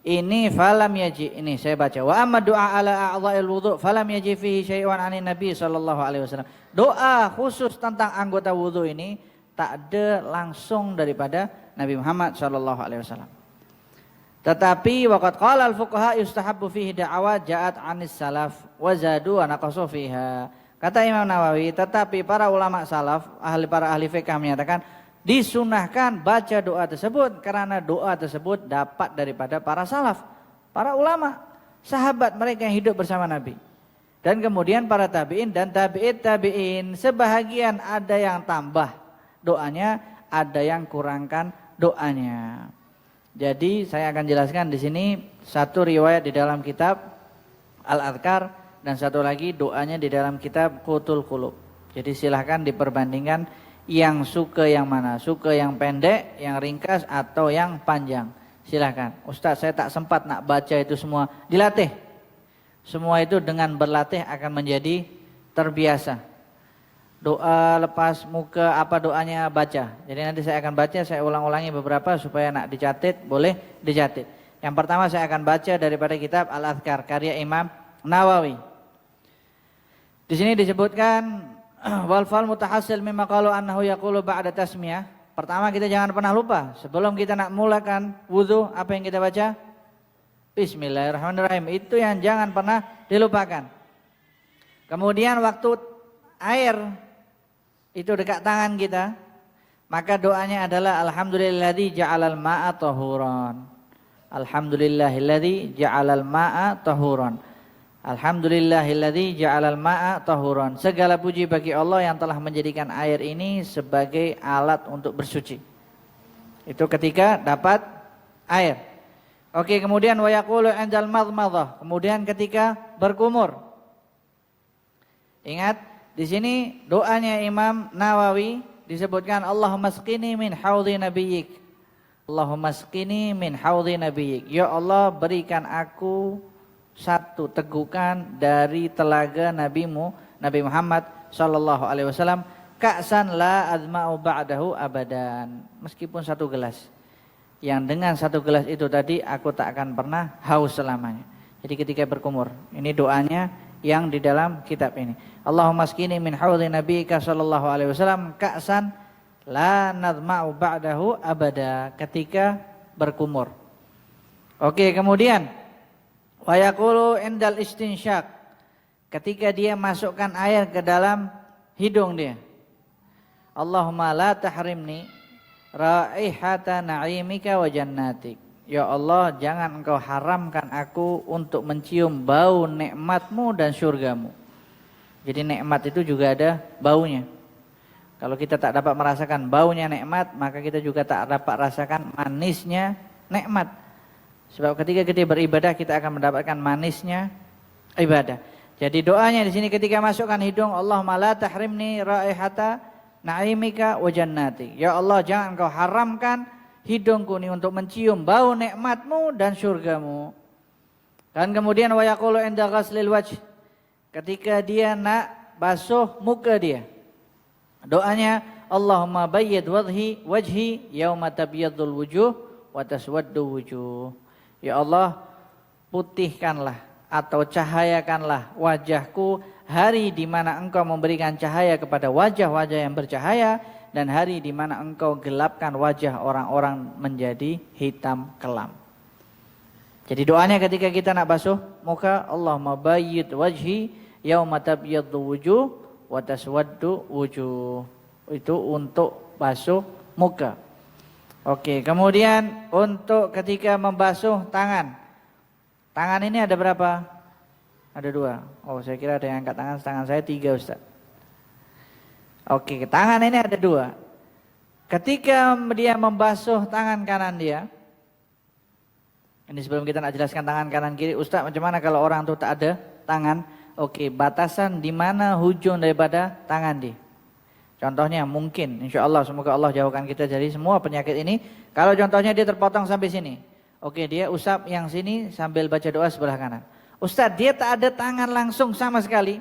Speaker 1: ini falam yaji, ini saya baca. Wa amma du'a ala a'dha'il wudu' falam yaji fihi syai'un 'anin Nabi sallallahu alaihi wasallam. Doa khusus tentang anggota wudu ini tak ada langsung daripada Nabi Muhammad sallallahu alaihi wasallam. Tetapi waqad qala al-fuqaha yustahabbu fihi da'awat ja'at 'anis salaf wa zadu wa naqasu fiha. Kata Imam Nawawi, tetapi para ulama salaf, para ahli fikih menyatakan disunahkan baca doa tersebut karena doa tersebut dapat daripada para salaf, para ulama, sahabat mereka yang hidup bersama Nabi. Dan kemudian para tabi'in dan tabi'in, sebahagian ada yang tambah doanya, ada yang kurangkan doanya. Jadi saya akan jelaskan di sini satu riwayat di dalam kitab Al-Adhkar dan satu lagi doanya di dalam kitab Qutul Qulub. Jadi silahkan diperbandingkan yang suka yang mana, suka yang pendek, yang ringkas atau yang panjang. Silahkan. Ustaz, saya tak sempat nak baca itu semua. Dilatih. Semua itu dengan berlatih akan menjadi terbiasa. Doa lepas muka apa doanya baca. Jadi nanti saya akan baca, saya ulang-ulangi beberapa supaya nak dicatat, boleh dicatat. Yang pertama saya akan baca daripada kitab Al-Adhkar karya Imam Nawawi. Di sini disebutkan wal fal mutahassil mimma qalu annahu yaqulu ba'da tasmiyah. Pertama kita jangan pernah lupa sebelum kita nak mulakan wudu apa yang kita baca? Bismillahirrahmanirrahim. Itu yang jangan pernah dilupakan. Kemudian waktu air itu dekat tangan kita, maka doanya adalah alhamdulillahilladzi ja'alal ma'a tahuran. Alhamdulillahilladzi ja'alal ma'a tahuran. Alhamdulillahilladzi ja'alal ma'a tahuran. Segala puji bagi Allah yang telah menjadikan air ini sebagai alat untuk bersuci. Itu ketika dapat air. Oke, kemudian wa yaqulu 'indal madmadhah. Kemudian ketika berkumur. Ingat, di sini doanya Imam Nawawi disebutkan Allahumma asqini min haudhi nabiyyik. Allahumma asqini min haudhi nabiyyik. Ya Allah, berikan aku satu tegukan dari telaga nabimu Nabi Muhammad sallallahu alaihi wasallam, ka'san la azma'u ba'dahu abadan, meskipun satu gelas, yang dengan satu gelas itu tadi aku tak akan pernah haus selamanya. Jadi ketika berkumur, ini doanya yang di dalam kitab ini. Allahumma askini min haudhi nabiyika sallallahu alaihi wasallam ka'san la nazma'u ba'dahu abada, ketika berkumur. Oke, kemudian wa yaqulu indal istinsyak, ketika dia masukkan air ke dalam hidung dia. Allahumma la tahrimni raihata na'imika wa jannatik. Ya Allah, jangan engkau haramkan aku untuk mencium bau nikmatmu dan surgamu. Jadi nikmat itu juga ada baunya. Kalau kita tak dapat merasakan baunya nikmat, maka kita juga tak dapat rasakan manisnya nikmat. Sebab ketika kita beribadah kita akan mendapatkan manisnya ibadah. Jadi doanya di sini ketika masukkan hidung, Allahumma la tahrimni raihata na'imika wa jannati. Ya Allah, jangan engkau haramkan hidungku ini untuk mencium bau nikmatmu dan surgamu. Dan kemudian wa yaqulu inda ghaslil wajh, ketika dia nak basuh muka dia. Doanya Allahumma bayyid wajhi yauma tabyadul wujuh wa taswaddu wujuh. Ya Allah, putihkanlah atau cahayakanlah wajahku hari di mana engkau memberikan cahaya kepada wajah-wajah yang bercahaya, dan hari di mana engkau gelapkan wajah orang-orang menjadi hitam kelam. Jadi doanya ketika kita nak basuh muka, Allahumma bayyid wajhi yauma tabyaddu wujuh wa taswaddu wujuh. Itu untuk basuh muka. Oke, kemudian untuk ketika membasuh tangan. Tangan ini ada berapa? Ada 2. Oh, saya kira ada yang angkat tangan. Tangan saya 3, Ustaz. Oke, tangan ini ada 2. Ketika dia membasuh tangan kanan dia. Ini sebelum kita nak jelaskan tangan kanan kiri, Ustaz, macam mana kalau orang itu tak ada tangan? Oke, batasan di mana hujung daripada tangan dia. Contohnya mungkin, insya Allah semoga Allah jauhkan kita dari semua penyakit ini. Kalau contohnya dia terpotong sampai sini. Oke, dia usap yang sini sambil baca doa sebelah kanan. Ustadz, dia tak ada tangan langsung sama sekali.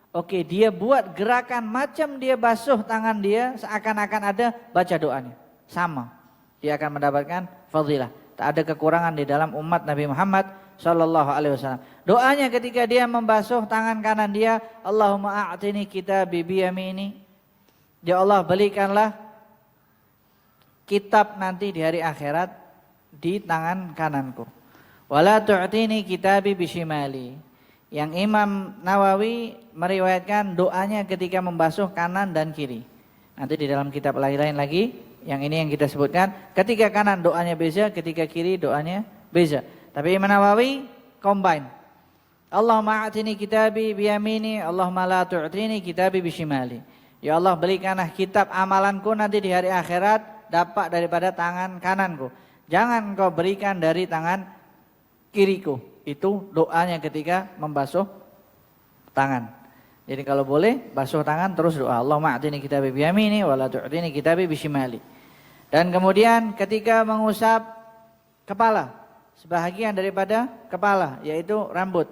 Speaker 1: Oke, dia buat gerakan macam dia basuh tangan dia seakan-akan ada baca doanya. Sama, dia akan mendapatkan fadilah. Tak ada kekurangan di dalam umat Nabi Muhammad Sallallahu Alaihi Wasallam. Doanya ketika dia membasuh tangan kanan dia, Allahumma a'tini kitabi biyamini. Ya Allah, berikanlah kitab nanti di hari akhirat di tangan kananku. Wala tu'tini kitabi bishimali. Yang Imam Nawawi meriwayatkan doanya ketika membasuh kanan dan kiri. Nanti di dalam kitab lain-lain lagi, yang ini yang kita sebutkan, ketika kanan doanya beza, ketika kiri doanya beza. Tapi Imam Nawawi combine. Allahumma a'tini kitabi biyamini, Allahumma la tu'tini kitabi bishimali. Ya Allah, berikanlah kitab amalanku nanti di hari akhirat dapat daripada tangan kananku. Jangan kau berikan dari tangan kiriku. Itu doanya ketika membasuh tangan. Jadi kalau boleh basuh tangan terus doa. Allahumma a'tini kitabi biyamini wa la tu'tini kitabi bishimali. Dan kemudian ketika mengusap kepala, sebahagian daripada kepala yaitu rambut.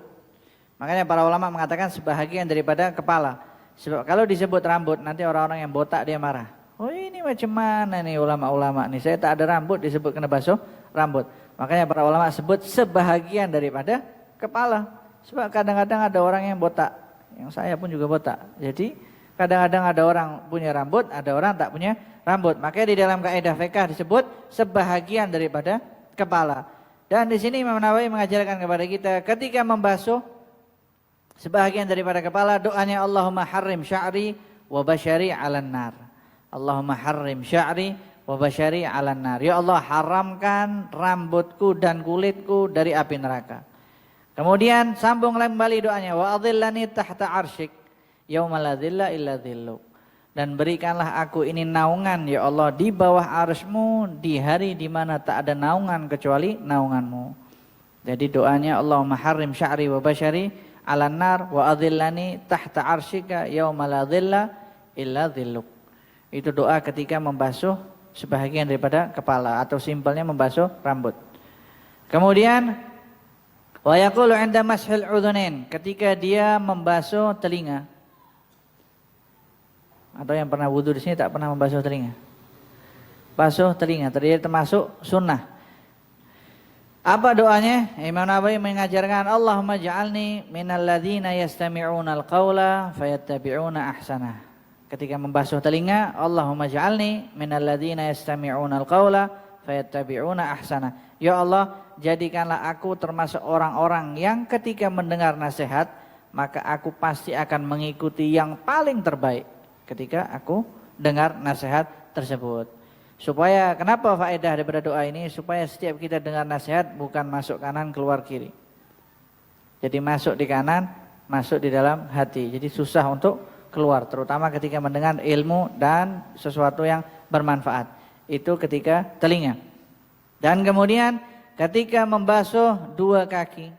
Speaker 1: Makanya para ulama mengatakan sebahagian daripada kepala. Sebab kalau disebut rambut nanti orang-orang yang botak dia marah. Oh ini macam mana nih ulama-ulama nih, saya tak ada rambut disebut kena basuh rambut. Makanya para ulama sebut sebahagian daripada kepala. Sebab kadang-kadang ada orang yang botak, yang saya pun juga botak. Jadi kadang-kadang ada orang punya rambut, ada orang tak punya rambut. Makanya di dalam kaidah fiqh disebut sebahagian daripada kepala. Dan di sini Imam Nawawi mengajarkan kepada kita ketika membasuh sebahagian daripada kepala, doanya Allahumma harrim sya'ri wa basyari 'alan nar. Allahumma harrim sya'ri wa basyari 'alan nar. Ya Allah, haramkan rambutku dan kulitku dari api neraka. Kemudian sambung kembali doanya, wa adhillani tahta arsyik yauma la dhilla illa dhilluk. Dan berikanlah aku ini naungan ya Allah di bawah arsy-Mu di hari di mana tak ada naungan kecuali naungan-Mu. Jadi doanya Allahumma harrim sya'ri wa basyari 'alan nar wa adhillani tahta arsyika yauma la dhilla illa dhilluk. Itu doa ketika membasuh sebahagian daripada kepala atau simpelnya membasuh rambut. Kemudian wa yaqulu 'inda mashil udhunain, ketika dia membasuh telinga. Atau yang pernah wudu di sini tak pernah membasuh telinga? Basuh telinga termasuk sunnah. Apa doanya? Imam Nawawi mengajarkan Allahumma ja'alni minal ladzina yastami'una al-qawla fayattabi'una ahsanah. Ketika membasuh telinga, Allahumma ja'alni minal ladzina yastami'una al-qawla fayattabi'una ahsanah. Ya Allah, jadikanlah aku termasuk orang-orang yang ketika mendengar nasihat, maka aku pasti akan mengikuti yang paling terbaik ketika aku dengar nasihat tersebut. Supaya kenapa faedah daripada doa ini? Supaya setiap kita dengar nasihat bukan masuk kanan keluar kiri. Jadi masuk di kanan, masuk di dalam hati. Jadi susah untuk keluar, terutama ketika mendengar ilmu dan sesuatu yang bermanfaat. Itu ketika telinga. Dan kemudian ketika membasuh dua kaki.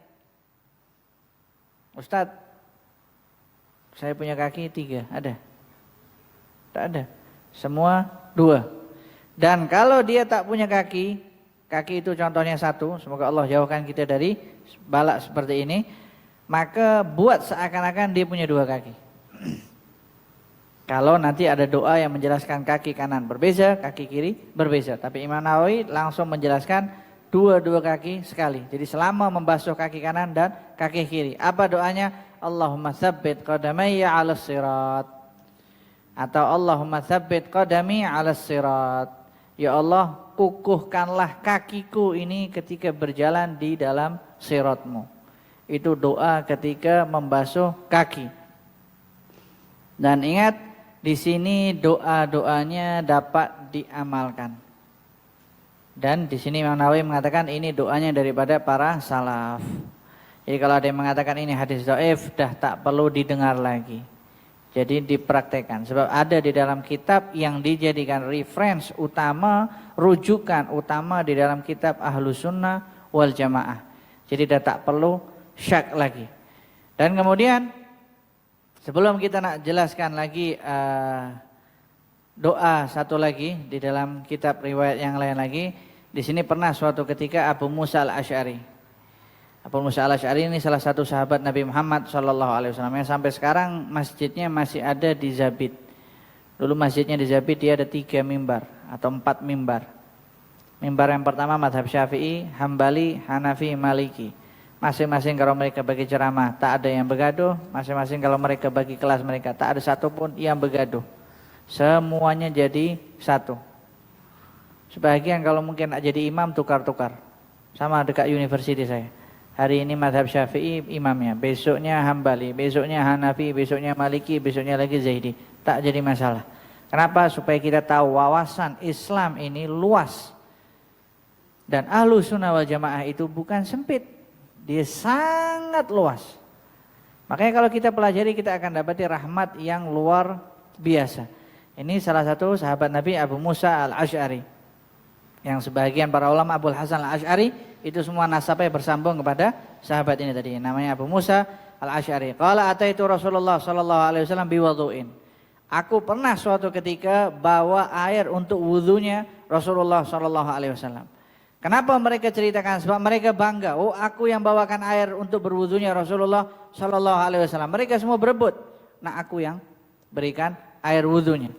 Speaker 1: Ustadz, saya punya kaki 3, ada? Tak ada. Semua 2. Dan kalau dia tak punya kaki, kaki itu contohnya 1, semoga Allah jauhkan kita dari balak seperti ini, maka buat seakan-akan dia punya 2 kaki. Kalau nanti ada doa yang menjelaskan kaki kanan berbeza, kaki kiri berbeza. Tapi Imam Nawawi langsung menjelaskan dua kaki sekali. Jadi selama membasuh kaki kanan dan kaki kiri. Apa doanya? Allahumma tsabbit qadamayya 'alas sirat. Atau Allahumma tsabbit qadami 'alas sirat. Ya Allah, kukuhkanlah kakiku ini ketika berjalan di dalam sirat-Mu. Itu doa ketika membasuh kaki. Dan ingat, di sini doa-doanya dapat diamalkan. Dan di sini Imam Nawawi mengatakan ini doanya daripada para salaf. Jadi kalau ada yang mengatakan ini hadis dhaif, dah tak perlu didengar lagi. Jadi dipraktekkan. Sebab ada di dalam kitab yang dijadikan reference utama, rujukan utama di dalam kitab Ahlus Sunnah wal Jamaah. Jadi dah tak perlu syak lagi. Dan kemudian sebelum kita nak jelaskan lagi doa satu lagi di dalam kitab riwayat yang lain lagi. Di sini pernah suatu ketika Abu Musa al-Asy'ari. Abu Musa al-Asy'ari ini salah satu sahabat Nabi Muhammad SAW yang sampai sekarang masjidnya masih ada di Zabid. Dulu masjidnya di Zabid dia ada 3 mimbar atau 4 mimbar. Mimbar yang pertama mazhab Syafi'i, Hambali, Hanafi, Maliki. Masing-masing kalau mereka bagi ceramah tak ada yang bergaduh, masing-masing kalau mereka bagi kelas mereka tak ada satupun yang bergaduh. Semuanya jadi satu. Sebagian kalau mungkin nak jadi imam tukar-tukar. Sama dekat university saya. Hari ini mazhab Syafi'i imamnya, besoknya Hambali, besoknya Hanafi, besoknya Maliki, besoknya lagi Zaidi. Tak jadi masalah. Kenapa? Supaya kita tahu wawasan Islam ini luas. Dan Ahlus Sunnah wal Jamaah itu bukan sempit. Dia sangat luas. Makanya kalau kita pelajari kita akan dapati rahmat yang luar biasa. Ini salah satu sahabat Nabi Abu Musa al-Asy'ari. Yang sebagian para ulama Abul Hasan al-Asy'ari itu semua nasabnya bersambung kepada sahabat ini tadi. Namanya Abu Musa al-Asy'ari. Qala ataitu Rasulullah sallallahu alaihi wasallam biwudu'in. Aku pernah suatu ketika bawa air untuk wudunya Rasulullah sallallahu alaihi wasallam. Kenapa mereka ceritakan? Sebab mereka bangga. Oh, aku yang bawakan air untuk berwudunya Rasulullah sallallahu alaihi wasallam. Mereka semua berebut. Nah, aku yang berikan air wudunya.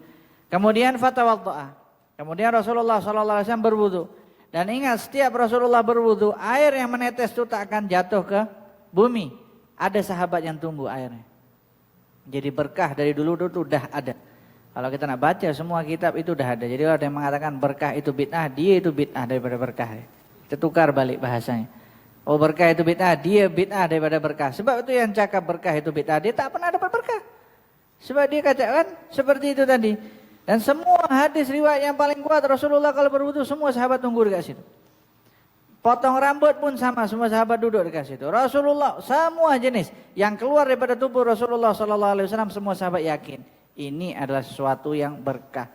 Speaker 1: Kemudian fatawaddaa. Kemudian Rasulullah sallallahu alaihi wasallam berwudu. Dan ingat, setiap Rasulullah berwudu, air yang menetes itu tak akan jatuh ke bumi. Ada sahabat yang tunggu airnya. Jadi berkah dari dulu itu udah ada. Kalau kita nak baca semua kitab itu udah ada. Jadi ada yang mengatakan berkah itu bid'ah, dia itu bid'ah daripada berkah. Kita tukar balik bahasanya. Oh, berkah itu bid'ah, dia bid'ah daripada berkah. Sebab itu yang cakap berkah itu bid'ah, dia tak pernah dapat berkah. Sebab dia katakan seperti itu tadi. Dan semua hadis riwayat yang paling kuat Rasulullah kalau berwudu semua sahabat tunggu dekat situ. Potong rambut pun sama, semua sahabat duduk dekat situ. Rasulullah semua jenis yang keluar daripada tubuh Rasulullah sallallahu alaihi wasallam semua sahabat yakin. Ini adalah sesuatu yang berkah.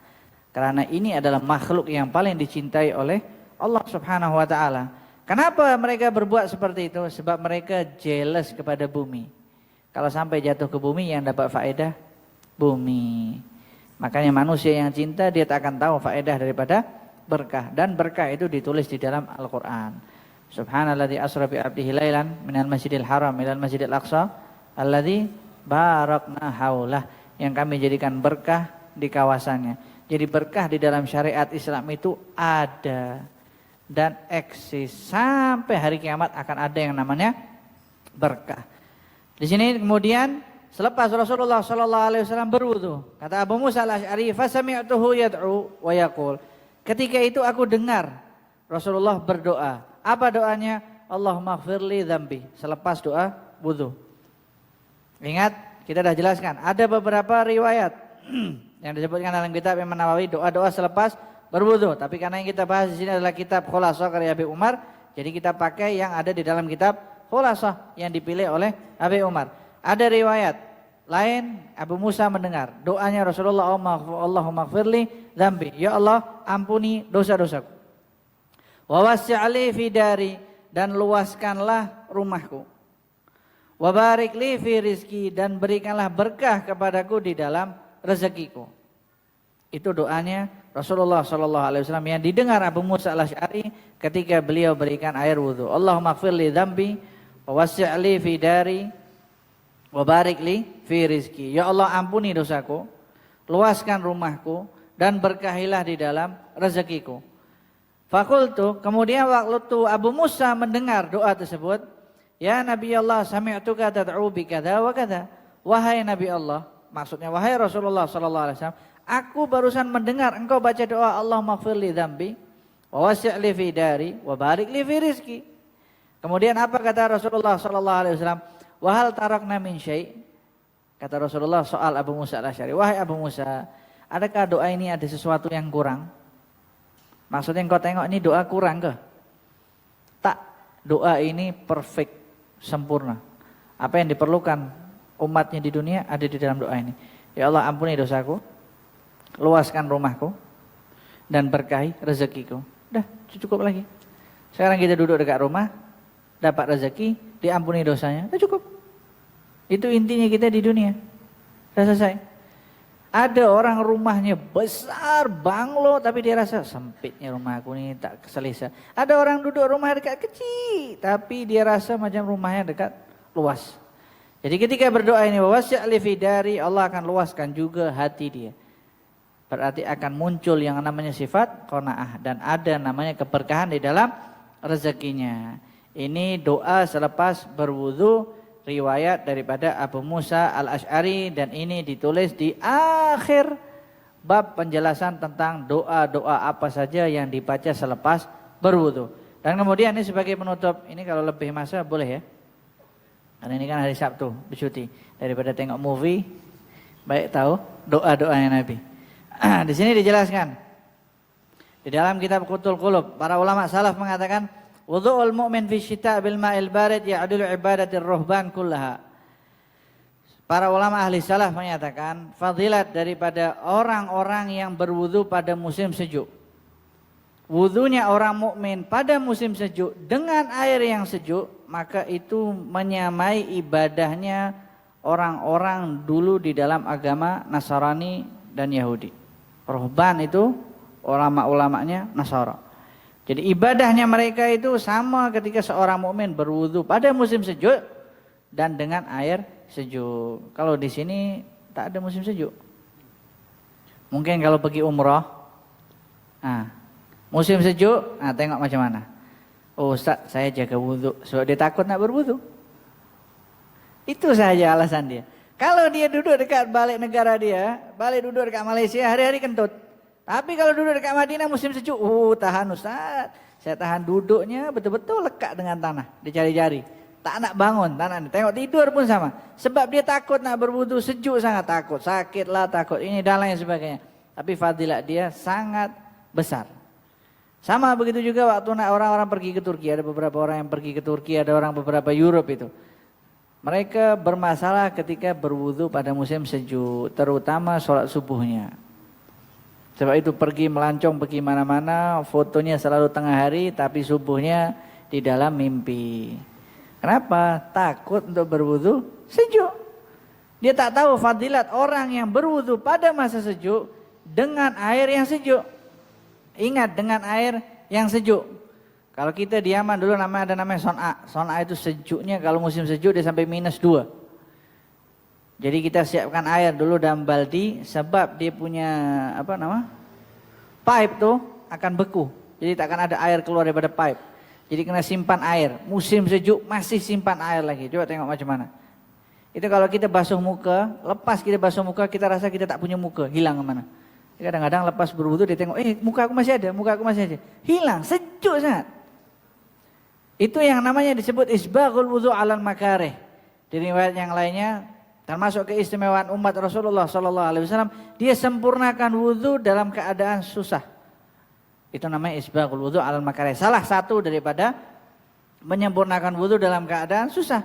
Speaker 1: Karena ini adalah makhluk yang paling dicintai oleh Allah Subhanahu wa taala. Kenapa mereka berbuat seperti itu? Sebab mereka jealous kepada bumi. Kalau sampai jatuh ke bumi yang dapat faedah bumi. Makanya manusia yang cinta dia tak akan tahu faedah daripada berkah. Dan berkah itu ditulis di dalam Al-Quran. Subhanalladzi asra bi 'abdihi lailan minal masjidil haram ilal masjidil aqsa alladzi barakna haulah. Yang kami jadikan berkah di kawasannya. Jadi berkah di dalam syariat Islam itu ada dan eksis sampai hari kiamat akan ada yang namanya berkah. Di sini kemudian selepas Rasulullah sallallahu alaihi wasallam berwudu, kata Abu Musa al-Asy'ari, "Fasami'tuhu yad'u wa yaqul." Ketika itu aku dengar Rasulullah berdoa. Apa doanya? Allahumma ighfirli dzambi. Selepas doa wudu. Ingat kita dah jelaskan, ada beberapa riwayat yang disebutkan dalam kitab Imam Nawawi doa-doa selepas berwudu. Tapi karena yang kita bahas di sini adalah kitab Khulasah karya Abi Umar, jadi kita pakai yang ada di dalam kitab Khulasah yang dipilih oleh Abi Umar. Ada riwayat lain Abu Musa mendengar doanya Rasulullah, Allahumma ighfirli dzambi. Ya Allah, ampuni dosa-dosaku. Wa wasi'li fi dari, dan luaskanlah rumahku. Wa barik li fi rizki, dan berikanlah berkah kepadaku di dalam rezekiku. Itu doanya Rasulullah sallallahu alaihi wasallam yang didengar Abu Musa al-Asy'ari ketika beliau berikan air wudu. Allahumma ighfir li dzambi wa wasi' li fi dari wa barik li fi rizki. Ya Allah, ampuni dosaku, luaskan rumahku, dan berkahilah di dalam rezekiku. Fakultu, kemudian waktu Abu Musa mendengar doa tersebut, ya Nabi Allah, sami'tuka tad'u bi kadza wa kadza. Wahai Nabi Allah, maksudnya wahai Rasulullah sallallahu alaihi wasallam, aku barusan mendengar engkau baca doa Allahumma ighfir li dzambi wa wasi' li fi dari wa barik li fi rizki. Kemudian apa kata Rasulullah sallallahu alaihi wasallam? Wa hal tarakna min syai'? Kata Rasulullah soal Abu Musa al-Asy'ari, wahai Abu Musa, adakah doa ini ada sesuatu yang kurang? Maksudnya engkau tengok ini doa kurang ke? Tak, doa ini perfect, sempurna. Apa yang diperlukan umatnya di dunia ada di dalam doa ini. Ya Allah, ampuni dosaku, luaskan rumahku, dan berkahi rezekiku. Dah, cukup lagi. Sekarang kita duduk dekat rumah, dapat rezeki, diampuni dosanya, dah cukup. Itu intinya kita di dunia. Sudah selesai. Ada orang rumahnya besar, banglo, tapi dia rasa sempitnya rumahku ini tak selesa. Ada orang duduk rumah dekat kecil, tapi dia rasa macam rumahnya dekat luas. Jadi ketika berdoa ini, wasi' li fidari, Allah akan luaskan juga hati dia. Berarti akan muncul yang namanya sifat qanaah dan ada namanya keberkahan di dalam rezekinya. Ini doa selepas berwudu, riwayat daripada Abu Musa Al-Asy'ari, dan ini ditulis di akhir bab penjelasan tentang doa-doa apa saja yang dibaca selepas berwudu. Dan kemudian ini sebagai penutup, ini kalau lebih masa boleh ya. Karena ini kan hari Sabtu, bercuti. Daripada tengok movie, baik tahu doa-doanya Nabi. Di sini dijelaskan. Di dalam kitab Qutul Qulub, para ulama salaf mengatakan wudu'ul mu'min fi syita' bil ma'il barid ya'dilu ibadatir ruhban kullaha. Para ulama ahli salaf menyatakan fadilat daripada orang-orang yang berwudu pada musim sejuk. Wudunya orang mukmin pada musim sejuk dengan air yang sejuk, maka itu menyamai ibadahnya orang-orang dulu di dalam agama Nasrani dan Yahudi. Ruhban itu ulama-ulamanya Nasara. Jadi ibadahnya mereka itu sama ketika seorang mukmin berwudu pada musim sejuk dan dengan air sejuk. Kalau di sini tak ada musim sejuk. Mungkin kalau pergi umrah, musim sejuk, tengok macam mana. Oh Ustaz, saya jaga wudu sebab dia takut nak berwudu. Itu saja alasan dia. Kalau dia duduk dekat balik negara dia, balik duduk dekat Malaysia, hari-hari kentut. Tapi kalau duduk dekat Madinah musim sejuk, tahan Ustaz. Saya tahan duduknya betul-betul lekat dengan tanah, dicari-cari. Tak nak bangun, tak nak tengok tidur pun sama. Sebab dia takut nak berwudu, sejuk sangat takut, sakit lah takut, ini dan lain sebagainya. Tapi fadilat dia sangat besar. Sama begitu juga waktu nak orang-orang pergi ke Turki, ada beberapa orang yang pergi ke Turki, ada orang beberapa Europe itu. Mereka bermasalah ketika berwudu pada musim sejuk, terutama sholat subuhnya. Sebab itu pergi melancong pergi mana-mana, fotonya selalu tengah hari, tapi subuhnya di dalam mimpi. Kenapa? Takut untuk berwudu sejuk. Dia tak tahu fadilat orang yang berwudu pada masa sejuk dengan air yang sejuk. Ingat, dengan air yang sejuk. Kalau kita di Yaman dulu ada namanya son'a. Son'a itu sejuknya kalau musim sejuk dia sampai -2. Jadi kita siapkan air dulu dalam baldi sebab dia punya pipe tuh akan beku. Jadi tak akan ada air keluar daripada pipe. Jadi kena simpan air. Musim sejuk masih simpan air lagi. Coba tengok macam mana. Itu kalau kita basuh muka, lepas kita basuh muka kita rasa kita tak punya muka, hilang kemana. Kadang-kadang lepas berwudu dia tengok, muka aku masih ada, muka aku masih ada. Hilang, sejuk sangat. Itu yang namanya disebut isbaghul wudu 'alal makarih. Di riwayat yang lainnya termasuk keistimewaan umat Rasulullah SAW, dia sempurnakan wudu dalam keadaan susah. Itu namanya isbaghul wudu 'alal makarih. Salah satu daripada menyempurnakan wudu dalam keadaan susah.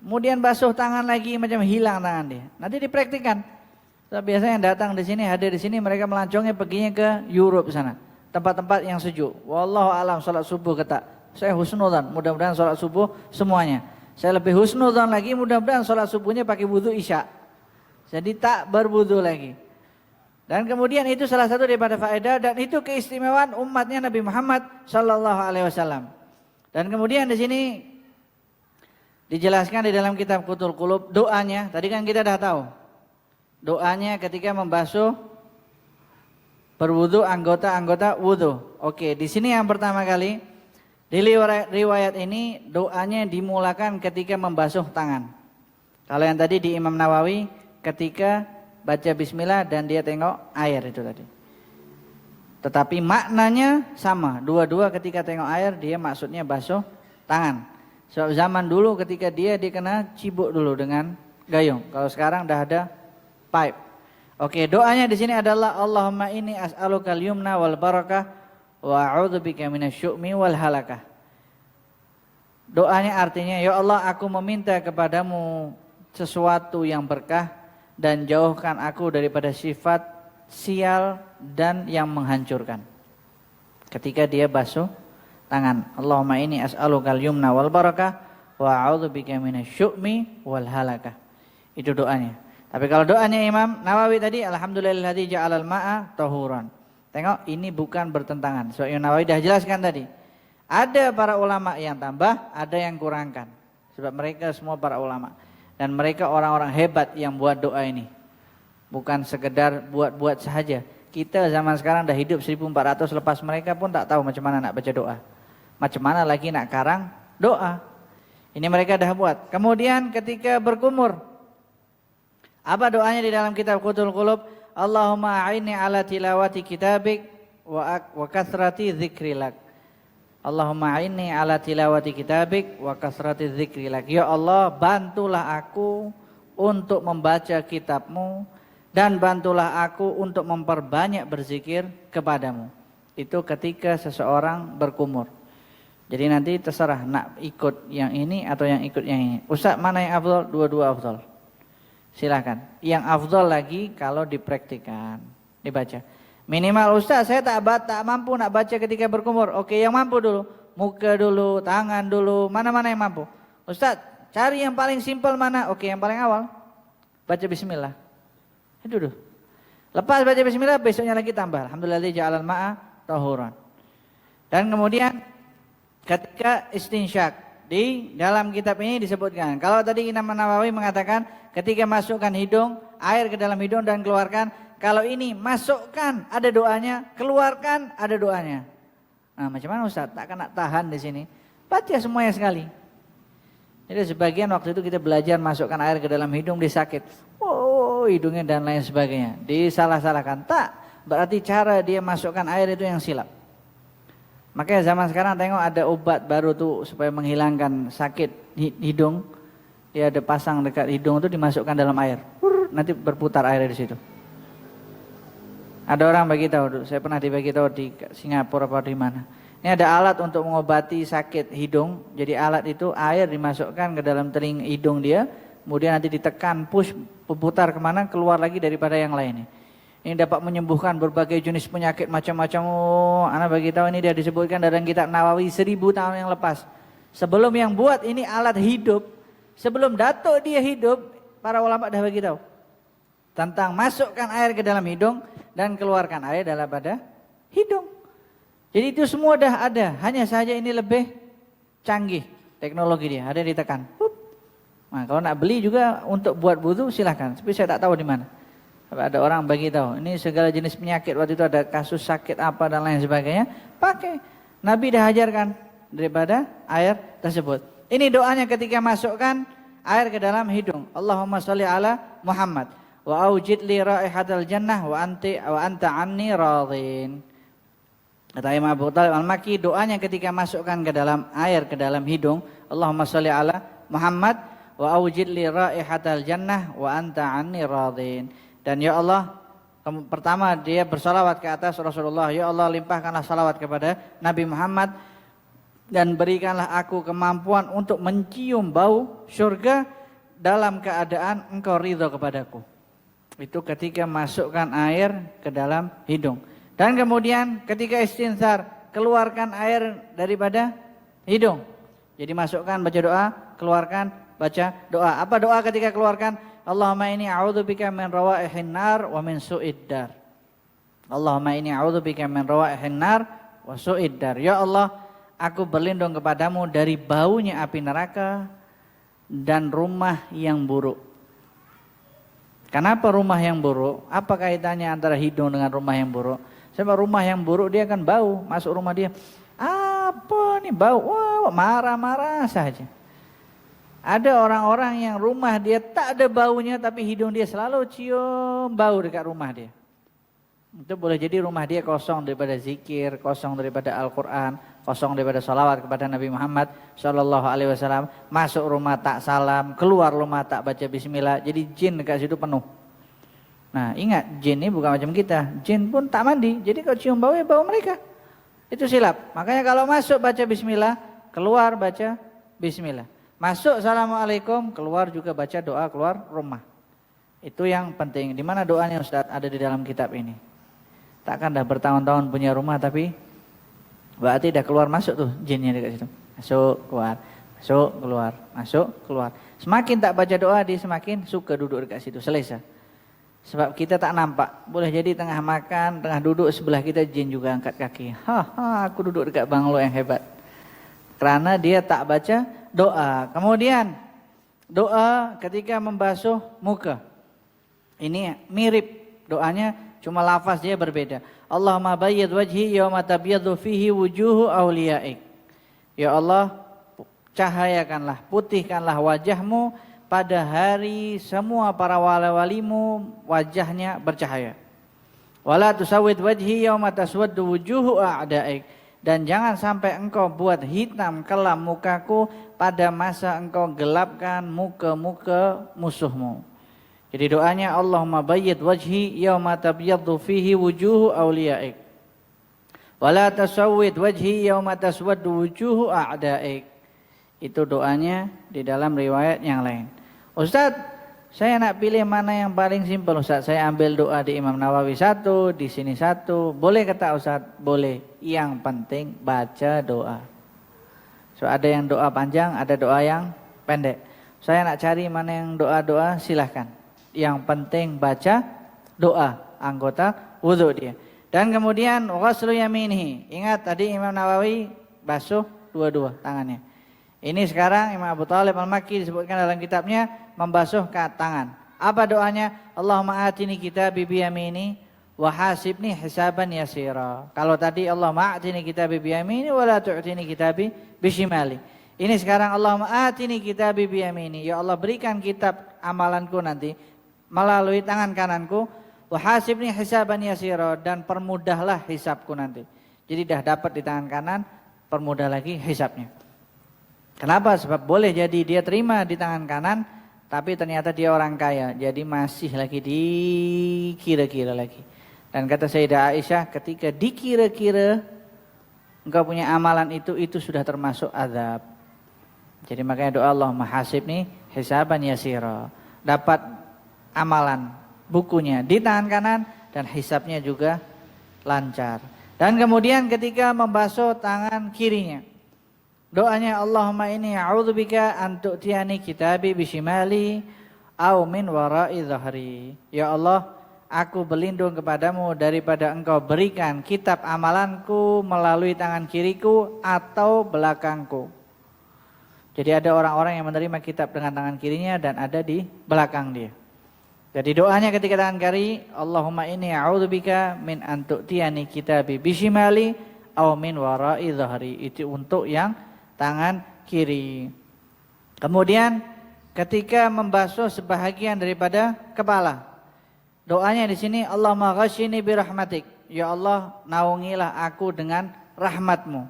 Speaker 1: Kemudian basuh tangan lagi macam hilang tangan dia. Nanti dipraktikkan. So, biasanya yang datang di sini, hadir di sini, mereka melancongnya perginya ke Europe sana, tempat-tempat yang sejuk. Wallahu alam, salat subuh kata. Saya husnudzan, mudah-mudahan salat subuh semuanya. Saya lebih husnudzan lagi, mudah-mudahan salat subuhnya pakai wudu isya. Jadi tak berwudu lagi. Dan kemudian itu salah satu daripada faedah dan itu keistimewaan umatnya Nabi Muhammad sallallahu alaihi wasallam. Dan kemudian di sini dijelaskan di dalam kitab Qutul Qulub doanya. Tadi kan kita dah tahu. Doanya ketika membasuh berwudu anggota-anggota wudu. Oke, di sini yang pertama kali di riwayat ini doanya dimulakan ketika membasuh tangan. Kalau yang tadi di Imam Nawawi ketika baca bismillah dan dia tengok air itu tadi. Tetapi maknanya sama, dua-dua ketika tengok air dia maksudnya basuh tangan. Sebab zaman dulu ketika dia kena cibuk dulu dengan gayung. Kalau sekarang dah ada pipe. Oke, doanya di sini adalah Allahumma inni as'alukal yumna wal barakah wa a'udzubika minasyu'mi wal halakah. Doanya artinya, ya Allah aku meminta kepadamu sesuatu yang berkah dan jauhkan aku daripada sifat sial dan yang menghancurkan. Ketika dia basuh tangan, Allahumma inni as'alukal yumna wal barakah wa a'udzubika minasyu'mi wal halakah. Itu doanya. Tapi kalau doanya Imam Nawawi tadi, alhamdulillahilladzi ja'alal ma'a tahuran. Tengok, ini bukan bertentangan. So Imam Nawawi dah jelaskan tadi. Ada para ulama yang tambah, ada yang kurangkan. Sebab mereka semua para ulama. Dan mereka orang-orang hebat yang buat doa ini. Bukan sekedar buat-buat sahaja. Kita zaman sekarang dah hidup 1400, lepas mereka pun tak tahu macam mana nak baca doa. Macam mana lagi nak karang doa. Ini mereka dah buat. Kemudian ketika berkumur, apa doanya di dalam kitab Qutul Qulub? Allahumma a'inni ala tilawati kitabik wa kathrati dzikrilak. Allahumma a'inni ala tilawati kitabik wa kathrati dzikrilak. Ya Allah, bantulah aku untuk membaca kitabmu dan bantulah aku untuk memperbanyak berzikir kepadamu. Itu ketika seseorang berkumur. Jadi nanti terserah nak ikut yang ini atau yang ikut yang ini. Ustaz, mana yang afdal? Dua-dua afdal. Silakan. Yang afdal lagi kalau dipraktikkan, dibaca. Minimal Ustaz, saya tak mampu nak baca ketika berkumur. Oke, yang mampu dulu. Muka dulu, tangan dulu, mana-mana yang mampu. Ustaz, cari yang paling simpel mana? Oke, yang paling awal. Baca bismillah. Itu dulu. Lepas baca bismillah, besoknya lagi tambah. Alhamdulillah ja'alal ma'a tahuran. Dan kemudian ketika istinsyak, di dalam kitab ini disebutkan. Kalau tadi Imam Nawawi mengatakan ketika masukkan hidung, air ke dalam hidung dan keluarkan. Kalau ini masukkan ada doanya, keluarkan ada doanya. Nah, macam mana Ustaz? Takkan nak tahan di sini. Baca semuanya sekali. Jadi sebagian waktu itu kita belajar masukkan air ke dalam hidung, dia sakit. Oh, hidungnya dan lain sebagainya. Disalah-salahkan. Tak, berarti cara dia masukkan air itu yang silap. Makanya zaman sekarang tengok ada obat baru tuh supaya menghilangkan sakit hidung. Dia ada pasang dekat hidung itu dimasukkan dalam air. Nanti berputar air di situ. Ada orang bagi tahu, saya pernah dibagi tahu di Singapura apa di mana. Ini ada alat untuk mengobati sakit hidung. Jadi alat itu air dimasukkan ke dalam telinga hidung dia, kemudian nanti ditekan, push, putar kemana, keluar lagi daripada yang lainnya. Ini dapat menyembuhkan berbagai jenis penyakit macam-macam. Oh, anak bagi tahu ini dia disebutkan dalam kitab Nawawi 1000 tahun yang lepas. Sebelum yang buat ini alat hidup, sebelum Datuk dia hidup, para ulama dah bagi tahu tentang masukkan air ke dalam hidung dan keluarkan air dalam pada hidung. Jadi itu semua dah ada, hanya saja ini lebih canggih teknologi dia, ada ditekan. Nah, kalau nak beli juga untuk buat wudu silahkan, tapi saya tak tahu di mana. Ada orang bagi tahu, ini segala jenis penyakit waktu itu ada kasus sakit apa dan lain sebagainya, pakai. Nabi dah ajarkan daripada air tersebut. Ini doanya ketika masukkan air ke dalam hidung. Allahumma sholli ala Muhammad wa aujid li raihatal jannah wa anta anni radin. Kata Imam Abu Thalib Al-Makki, doanya ketika masukkan ke dalam air ke dalam hidung, Allahumma sholli ala Muhammad wa aujid li raihatal jannah wa anta anni radin. Dan ya Allah, pertama dia bersalawat ke atas Rasulullah. Ya Allah, limpahkanlah salawat kepada Nabi Muhammad dan berikanlah aku kemampuan untuk mencium bau syurga dalam keadaan engkau ridha kepadaku. Itu ketika masukkan air ke dalam hidung. Dan kemudian ketika istinsar, keluarkan air daripada hidung. Jadi masukkan baca doa, keluarkan baca doa. Apa doa ketika keluarkan? Allahumma inni a'udzubika min rawaihin nar wa min su'id dar. Allahumma inni a'udzubika min rawaihin nar wa su'id dar. Ya Allah, aku berlindung kepadamu dari baunya api neraka dan rumah yang buruk. Kenapa rumah yang buruk? Apa kaitannya antara hidung dengan rumah yang buruk? Sebab rumah yang buruk dia akan bau, masuk rumah dia. Apa nih bau? Wah, marah-marah saja. Ada orang-orang yang rumah dia tak ada baunya tapi hidung dia selalu cium bau dekat rumah dia. Itu boleh jadi rumah dia kosong daripada zikir, kosong daripada Al-Quran, kosong daripada salawat kepada Nabi Muhammad SAW. Masuk rumah tak salam, keluar rumah tak baca bismillah, jadi jin dekat situ penuh. Nah ingat, jin ini bukan macam kita, jin pun tak mandi, jadi kalau cium bau ya bau mereka. Itu silap, makanya kalau masuk baca bismillah, keluar baca bismillah. Masuk assalamualaikum, keluar juga baca doa keluar rumah. Itu yang penting. Di mana doanya Ustaz? Ada di dalam kitab ini. Takkan dah bertahun-tahun punya rumah tapi berarti dah keluar masuk tuh jinnya dekat situ. Masuk keluar. Masuk, keluar, masuk, keluar. Semakin tak baca doa, dia semakin suka duduk dekat situ, selesa. Sebab kita tak nampak. Boleh jadi tengah makan, tengah duduk sebelah kita jin juga angkat kaki. Aku duduk dekat banglo yang hebat. Karena dia tak baca doa. Kemudian doa ketika membasuh muka. Ini mirip doanya, cuma lafaz dia berbeda. Allahumma bayyid wajhi yawma tabyaddu fihi wujuhu awliyaik. Ya Allah, cahayakanlah, putihkanlah wajahmu pada hari semua para wali-walimu wajahnya bercahaya. Wala tusawwid wajhi yauma taswaddu wujuhu a'daik. Dan jangan sampai engkau buat hitam kelam mukaku pada masa engkau gelapkan muka-muka musuhmu. Jadi doanya Allahumma bayyid wajhi yauma tabyaddu fihi wujuhu awliyaik. Wala tusawwid wajhi yauma taswaddu wujuhu a'daik. Itu doanya di dalam riwayat yang lain. Ustaz, saya nak pilih mana yang paling simpel Ustaz. Saya ambil doa di Imam Nawawi satu, di sini satu. Boleh kata Ustaz? Boleh. Yang penting baca doa. So ada yang doa panjang, ada doa yang pendek. Saya nak cari mana yang doa-doa, silahkan. Yang penting baca doa, anggota wudhu dia. Dan kemudian ghuslu yaminihi. Ingat tadi Imam Nawawi basuh dua-dua tangannya. Ini sekarang Imam Abu Thalib Al-Makki disebutkan dalam kitabnya membasuh ke tangan. Apa doanya? Allahumma atini kitabi biyamini wa hasibni hisaban yasira. Kalau tadi Allahumma atini kitabi biyamini wa la tu'tini kitabi bishimali. Ini sekarang Allahumma atini kitabi biyamini. Ya Allah, berikan kitab amalanku nanti melalui tangan kananku. Wa hasibni hisaban yasira, dan permudahlah hisabku nanti. Jadi dah dapat di tangan kanan, permudah lagi hisabnya. Kenapa? Sebab boleh jadi dia terima di tangan kanan, tapi ternyata dia orang kaya, jadi masih lagi dikira-kira lagi. Dan kata Sayyidah Aisyah, ketika dikira-kira engkau punya amalan itu sudah termasuk azab. Jadi makanya doa Allahumma hasibni hisaban yasira. Dapat amalan bukunya di tangan kanan dan hisabnya juga lancar. Dan kemudian ketika membasuh tangan kirinya, doanya Allahumma inni a'udzubika an tu'tiyani kitabi bishimali aw min wara'i dhahri. Ya Allah, aku berlindung kepadamu daripada engkau berikan kitab amalanku melalui tangan kiriku atau belakangku. Jadi ada orang-orang yang menerima kitab dengan tangan kirinya dan ada di belakang dia. Jadi doanya ketika tangan kiri, Allahumma inni a'udzubika min an tu'tiyani kitabi bishimali aw min wara'i dhahri. Itu untuk yang tangan kiri. Kemudian ketika membasuh sebahagian daripada kepala, doanya di sini Allahumma ghashini birahmatik. Ya Allah, naungilah aku dengan rahmatmu.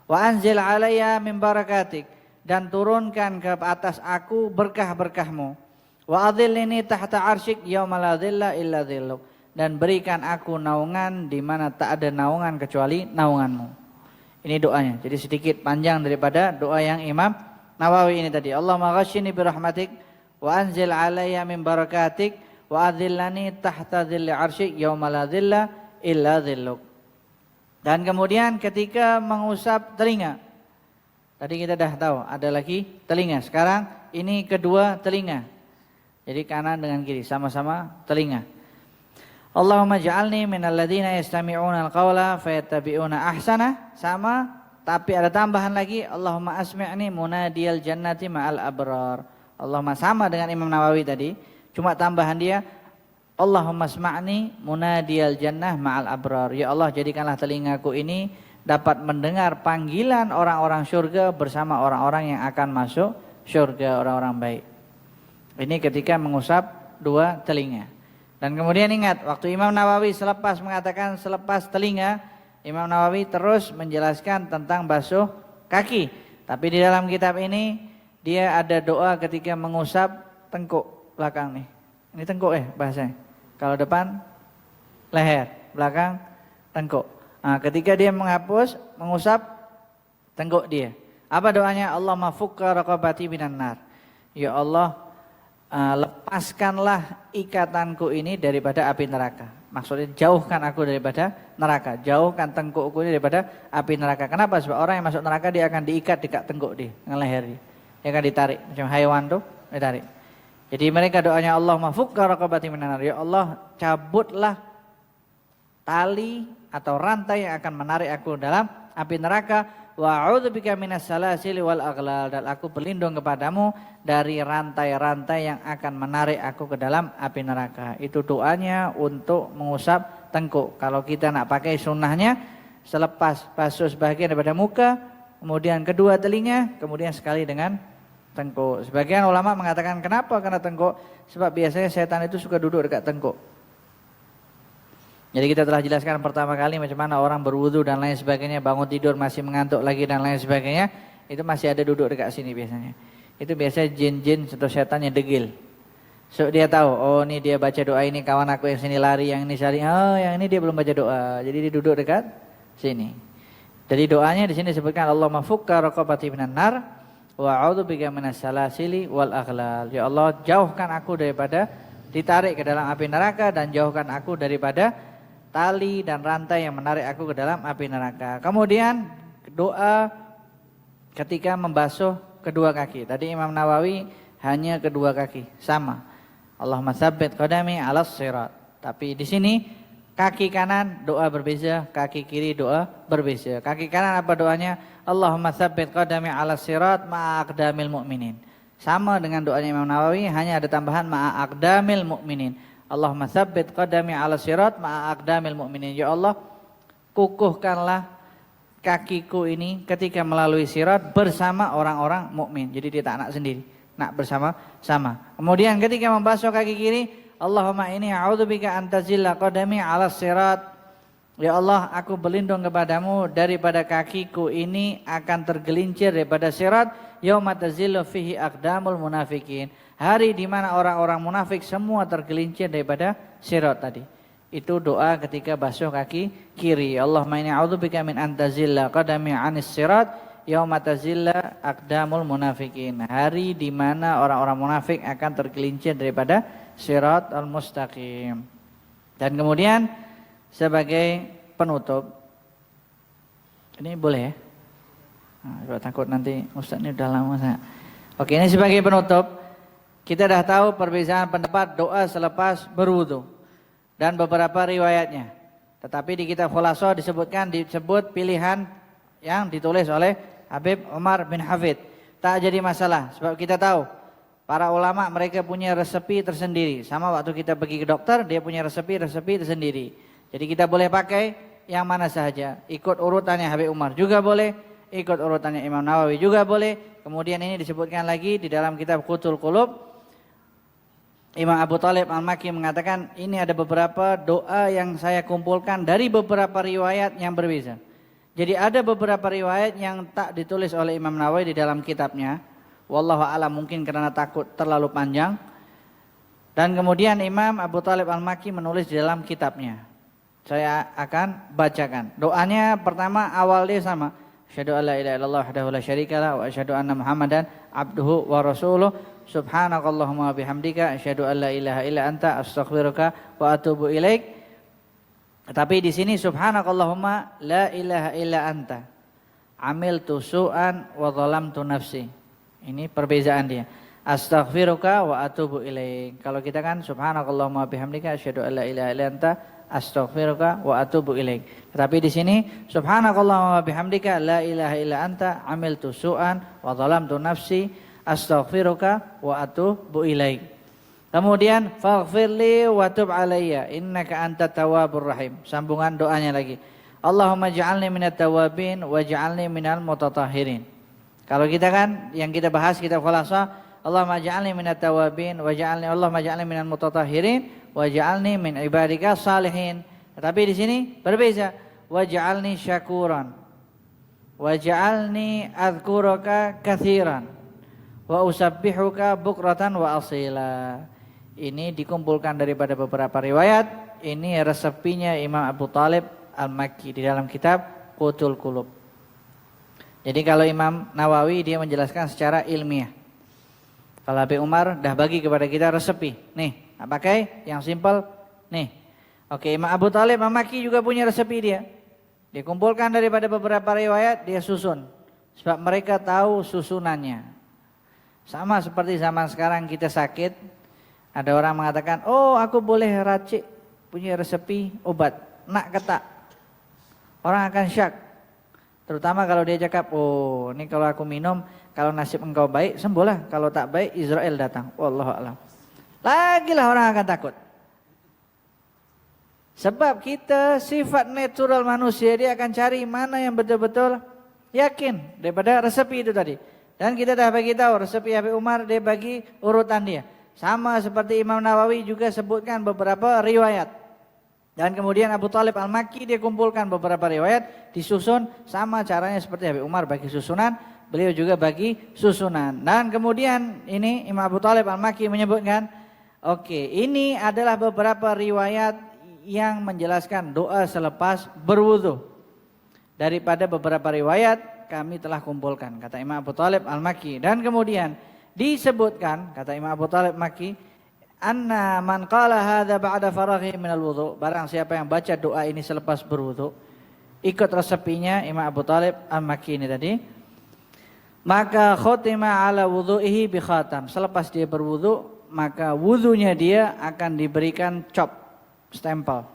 Speaker 1: Wa anzil alayya min barakatik, dan turunkan ke atas aku berkah-berkahmu. Wa adhillini tahta arsyik yauma la dhilla illa dhilluk, dan berikan aku naungan di mana tak ada naungan kecuali naunganmu. Ini doanya. Jadi sedikit panjang daripada doa yang Imam Nawawi ini tadi. Allahumma ghashini birahmatik wa anzil alayya min barakatik wa adhillani tahta dhilli arsyik yauma la dhilla illa dhilluk. Dan kemudian ketika mengusap telinga. Tadi kita dah tahu ada lagi telinga. Sekarang ini kedua telinga. Jadi kanan dengan kiri sama-sama telinga. Allahumma ja'alni minal ladzina yastami'una al-qawla fayattabi'una ahsana, sama, tapi ada tambahan lagi, Allahumma asmi'ni munadiyal jannati ma'al abrar. Allahumma sama dengan Imam Nawawi tadi, cuma tambahan dia Allahumma asma'ni munadiyal jannah ma'al abrar. Ya Allah, jadikanlah telingaku ini dapat mendengar panggilan orang-orang surga bersama orang-orang yang akan masuk surga, orang-orang baik. Ini ketika mengusap dua telinga. Dan kemudian ingat, waktu Imam Nawawi selepas mengatakan selepas telinga, Imam Nawawi terus menjelaskan tentang basuh kaki. Tapi di dalam kitab ini dia ada doa ketika mengusap tengkuk belakang nih. Ini tengkuk bahasanya. Kalau depan leher, belakang tengkuk. Nah, ketika dia mengusap tengkuk dia. Apa doanya? Allahumma fukka raqabati minan nar. Ya Allah, lepaskanlah ikatanku ini daripada api neraka. Maksudnya jauhkan aku daripada neraka, jauhkan tengkukku ini daripada api neraka. Kenapa? Sebab orang yang masuk neraka dia akan diikat dekat tengkuk dia, dengan leher dia. ya kan ditarik macam haiwan tuh ditarik. Jadi mereka doanya Allahumma fukka raqabati minan nar, ya Allah cabutlah tali atau rantai yang akan menarik aku dalam api neraka, wa a'udzubika minas salasili wal aghlal, dan aku berlindung kepadamu dari rantai-rantai yang akan menarik aku ke dalam api neraka. Itu doanya untuk mengusap tengkuk. Kalau kita nak pakai sunnahnya, selepas basuh sebagian daripada muka, kemudian kedua telinga, kemudian sekali dengan tengkuk. Sebagian ulama mengatakan kenapa karena tengkuk? Sebab biasanya setan itu suka duduk dekat tengkuk. Jadi kita telah jelaskan pertama kali macam mana orang berwudu dan lain sebagainya, bangun tidur masih mengantuk lagi dan lain sebagainya, itu masih ada duduk dekat sini biasanya. Itu biasanya jin-jin atau setan yang degil. So dia tahu, oh ini dia baca doa ini, kawan aku yang sini lari, yang ini cari, oh yang ini dia belum baca doa, jadi dia duduk dekat sini. Jadi doanya di sini disebutkan Allahumma fukka raqabati minan nar wa a'udzubika minas salasili wal aghlal. Ya Allah, jauhkan aku daripada ditarik ke dalam api neraka dan jauhkan aku daripada tali dan rantai yang menarik aku ke dalam api neraka. Kemudian doa ketika membasuh kedua kaki. Tadi Imam Nawawi hanya kedua kaki, sama. Allahumma tsabbit qadami 'alas sirat. Tapi di sini kaki kanan doa berbeza, kaki kiri doa berbeza. Kaki kanan apa doanya? Allahumma tsabbit qadami 'alas sirat ma'a aqdamil mu'minin. Sama dengan doanya Imam Nawawi, hanya ada tambahan ma'a aqdamil mu'minin. Allahumma tsabbit qadami 'ala sirat ma'a aqdamil mu'minin. Ya Allah, kukuhkanlah kakiku ini ketika melalui sirat bersama orang-orang mukmin. Jadi dia tak nak sendiri, nak bersama-sama. Kemudian ketika membasuh kaki kiri, Allahumma inni a'udzubika an tazilla qadami 'ala sirat. Ya Allah, aku berlindung kepadamu daripada kakiku ini akan tergelincir daripada sirat. Yauma tazillu fihi aqdamul munafikin. Hari di mana orang-orang munafik semua tergelincir daripada sirat tadi. Itu doa ketika basuh kaki kiri. Allahumma inni a'udzubika min an tazilla qadami 'anis sirat yauma tazilla aqdamul munafikin. Hari di mana orang-orang munafik akan tergelincir daripada sirat al-mustaqim. Dan kemudian sebagai penutup, ini boleh ya? Nah, takut nanti Ustaz ini udah lama saya. Oke, ini sebagai penutup. Kita dah tahu perbedaan pendapat doa selepas berwudu dan beberapa riwayatnya. Tetapi di kitab Khulasaah disebut pilihan yang ditulis oleh Habib Umar bin Hafid. Tak jadi masalah sebab kita tahu para ulama mereka punya resepi tersendiri. Sama waktu kita pergi ke dokter, dia punya resepi tersendiri. Jadi kita boleh pakai yang mana sahaja. Ikut urutannya Habib Umar juga boleh, ikut urutannya Imam Nawawi juga boleh. Kemudian ini disebutkan lagi di dalam kitab Qutul Qulub. Imam Abu Thalib Al-Makki mengatakan ini ada beberapa doa yang saya kumpulkan dari beberapa riwayat yang berbeza. Jadi ada beberapa riwayat yang tak ditulis oleh Imam Nawawi di dalam kitabnya. Wallahu a'lam, mungkin karena takut terlalu panjang. Dan kemudian Imam Abu Thalib Al-Makki menulis di dalam kitabnya. Saya akan bacakan. Doanya pertama awal dia sama. Asyhadu an la ilaha illallah wahdahu la syarikalah wa asyhadu anna Muhammadan abduhu wa rasuluh. Subhanakallahumma bihamdika asyhadu an la ilaha illa anta astaghfiruka wa atubu ilaik. Tapi di sini subhanakallahumma la ilaha illa anta amiltu su'an wa zalamtu nafsi. Ini perbezaan dia. Astaghfiruka wa atubu ilaik. Kalau kita kan subhanakallahumma bihamdika asyhadu an la ilaha illa anta astaghfiruka wa atubu ilaik. Tapi di sini subhanakallahumma bihamdika la ilaha illa anta amiltu su'an wa zalamtu nafsi astaghfiruka wa atubu ilaik. Kemudian faghfirli wa tub alayya innaka antat tawwabur rahim. Sambungan doanya lagi. Allahumma ja'alni minat tawwabin wa ja'alni minal mutatahhirin. Kalau kita kan yang kita bahas kitab Khulasaah, Allahumma ja'alni minat tawwabin wa ja'alni Allahumma ja'alni minal mutatahhirin wa ja'alni min ibadika salihin. Tapi di sini berbeza. Wa ja'alni syakuran wa ja'alni adzkuraka katsiran wa usabbihuka bukratan wa asila. Ini dikumpulkan daripada beberapa riwayat. Ini resepinya Imam Abu Thalib Al-Makki di dalam kitab Qutul Qulub. Jadi kalau Imam Nawawi dia menjelaskan secara ilmiah. Kalau Habib Umar dah bagi kepada kita resepi. Nih, nak pakai yang simple. Nih. Oke, Imam Abu Thalib Al-Makki juga punya resepi dia. Dia kumpulkan daripada beberapa riwayat, dia susun. Sebab mereka tahu susunannya. Sama seperti zaman sekarang kita sakit, ada orang mengatakan, oh aku boleh racik punya resepi obat, nak ketak. Orang akan syak. Terutama kalau dia cakap, oh ini kalau aku minum, kalau nasib engkau baik, sembuhlah. Kalau tak baik, Israel datang. Wallahu a'lam. Lagilah orang akan takut. Sebab kita sifat natural manusia, dia akan cari mana yang betul-betul yakin daripada resepi itu tadi. Dan kita dah bagi tahu resepi Habib Umar, dia bagi urutan dia. Sama seperti Imam Nawawi juga sebutkan beberapa riwayat. Dan kemudian Abu Talib Al-Makki dia kumpulkan beberapa riwayat, disusun sama caranya seperti Habib Umar bagi susunan, beliau juga bagi susunan. Dan kemudian ini Imam Abu Talib Al-Makki menyebutkan, oke, ini adalah beberapa riwayat yang menjelaskan doa selepas berwudu. Daripada beberapa riwayat kami telah kumpulkan, kata Imam Abu Talib Al-Makki. Dan kemudian disebutkan, kata Imam Abu Talib Al-Makki, anna man qala hadza ba'da faraghi minal wudu, barang siapa yang baca doa ini selepas berwudu, ikut resepinya Imam Abu Talib Al-Makki ini tadi, maka khotima ala wudu'ihi bi khatam, selepas dia berwudu maka wudunya dia akan diberikan cop, stempel.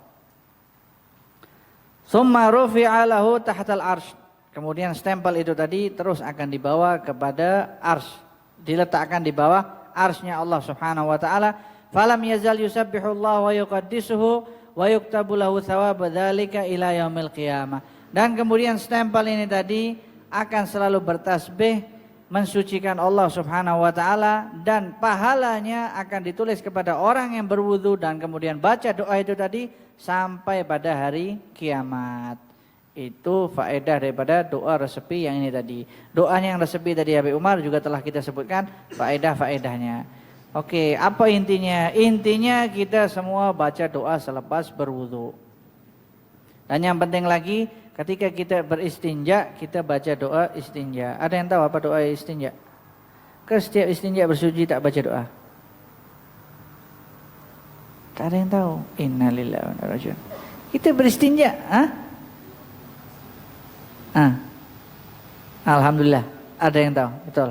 Speaker 1: Tsumma rufi'a lahu tahtal arsy, kemudian stempel itu tadi terus akan dibawa kepada arsy, diletakkan di bawah arsy-nya Allah Subhanahu wa taala. Falam yazal yusabbihullah wa yuqaddisuhu wa yuktabu lahu thawab dzalika ila yaumil qiyamah. Dan kemudian stempel ini tadi akan selalu bertasbih, mensucikan Allah Subhanahu wa taala, dan pahalanya akan ditulis kepada orang yang berwudu dan kemudian baca doa itu tadi sampai pada hari kiamat. Itu faedah daripada doa resepi yang ini tadi. Doanya yang resepi tadi Habib Umar juga telah kita sebutkan faedah-faedahnya. Oke, apa intinya? Intinya kita semua baca doa selepas berwudu. Dan yang penting lagi, ketika kita beristinja, kita baca doa istinja. Ada yang tahu apa doa istinja? Ke setiap istinja bersuci tak baca doa? Tak ada yang tahu. Innalillahi wa inna ilaihi raji'un. Kita beristinja, Alhamdulillah, ada yang tahu, betul.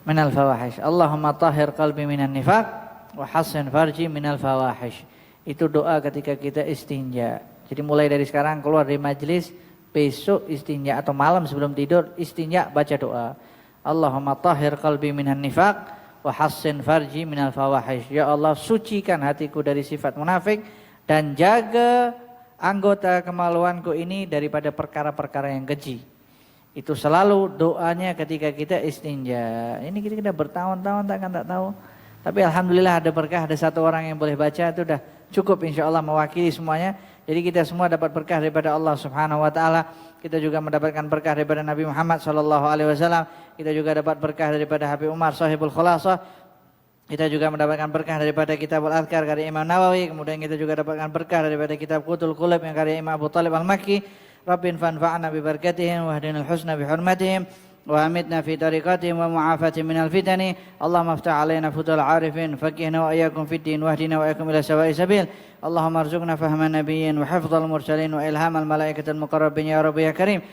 Speaker 1: Minal fawahish. Allahumma tahhir qalbi minan nifaq wa hassin farji minal fawahish. Itu doa ketika kita istinja. Jadi mulai dari sekarang keluar dari majelis, besok istinja atau malam sebelum tidur istinja baca doa. Allahumma tahhir qalbi minan nifaq wa hassin farji minal fawahish. Ya Allah, sucikan hatiku dari sifat munafik dan jaga anggota kemaluanku ini daripada perkara-perkara yang keji. Itu selalu doanya ketika kita istinja. Ini kita bertahun-tahun tak tahu. Tapi alhamdulillah ada berkah, ada satu orang yang boleh baca, itu dah cukup insyaallah mewakili semuanya. Jadi kita semua dapat berkah daripada Allah Subhanahu wa taala. Kita juga mendapatkan berkah daripada Nabi Muhammad sallallahu alaihi wasallam. Kita juga dapat berkah daripada Habib Umar sahibul khulasah. Kita juga mendapatkan berkah daripada Kitabul Adhkar karya Imam Nawawi. Kemudian kita juga dapatkan berkah daripada kitab Qutul Qulub yang karya Imam Abu Talib Al-Makki. Rabbin fanfa'na bi barakatihim wahdinal husna bi hurmatihim wa amitna fi tariqatihim wa mu'afatihim minal fitani. Allahumma aftah alaina futul arifin faqihna wa iyyakum fid din wahdina wa iyyakum ila sawa'i sabil. Allahumma arzuqna fahman nabiyyin wa hifdzal mursalin wa ilhamal malaikatil muqarrabin ya rabbi ya karim.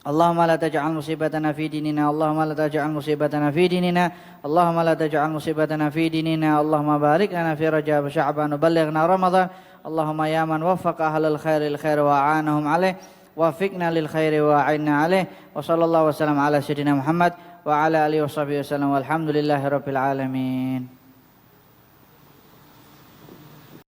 Speaker 1: اللهم لا تجعل مصيبتنا في ديننا اللهم لا تجعل مصيبتنا في ديننا اللهم لا تجعل مصيبتنا في ديننا اللهم بارك لنا في رجب وشعبان وبلغنا رمضان اللهم يا من وفق أهل الخير للخير وأعانهم عليه وفقنا للخير وأعنا عليه وصلى الله وسلم على سيدنا محمد وعلى آله وصحبه وسلم والحمد لله رب العالمين.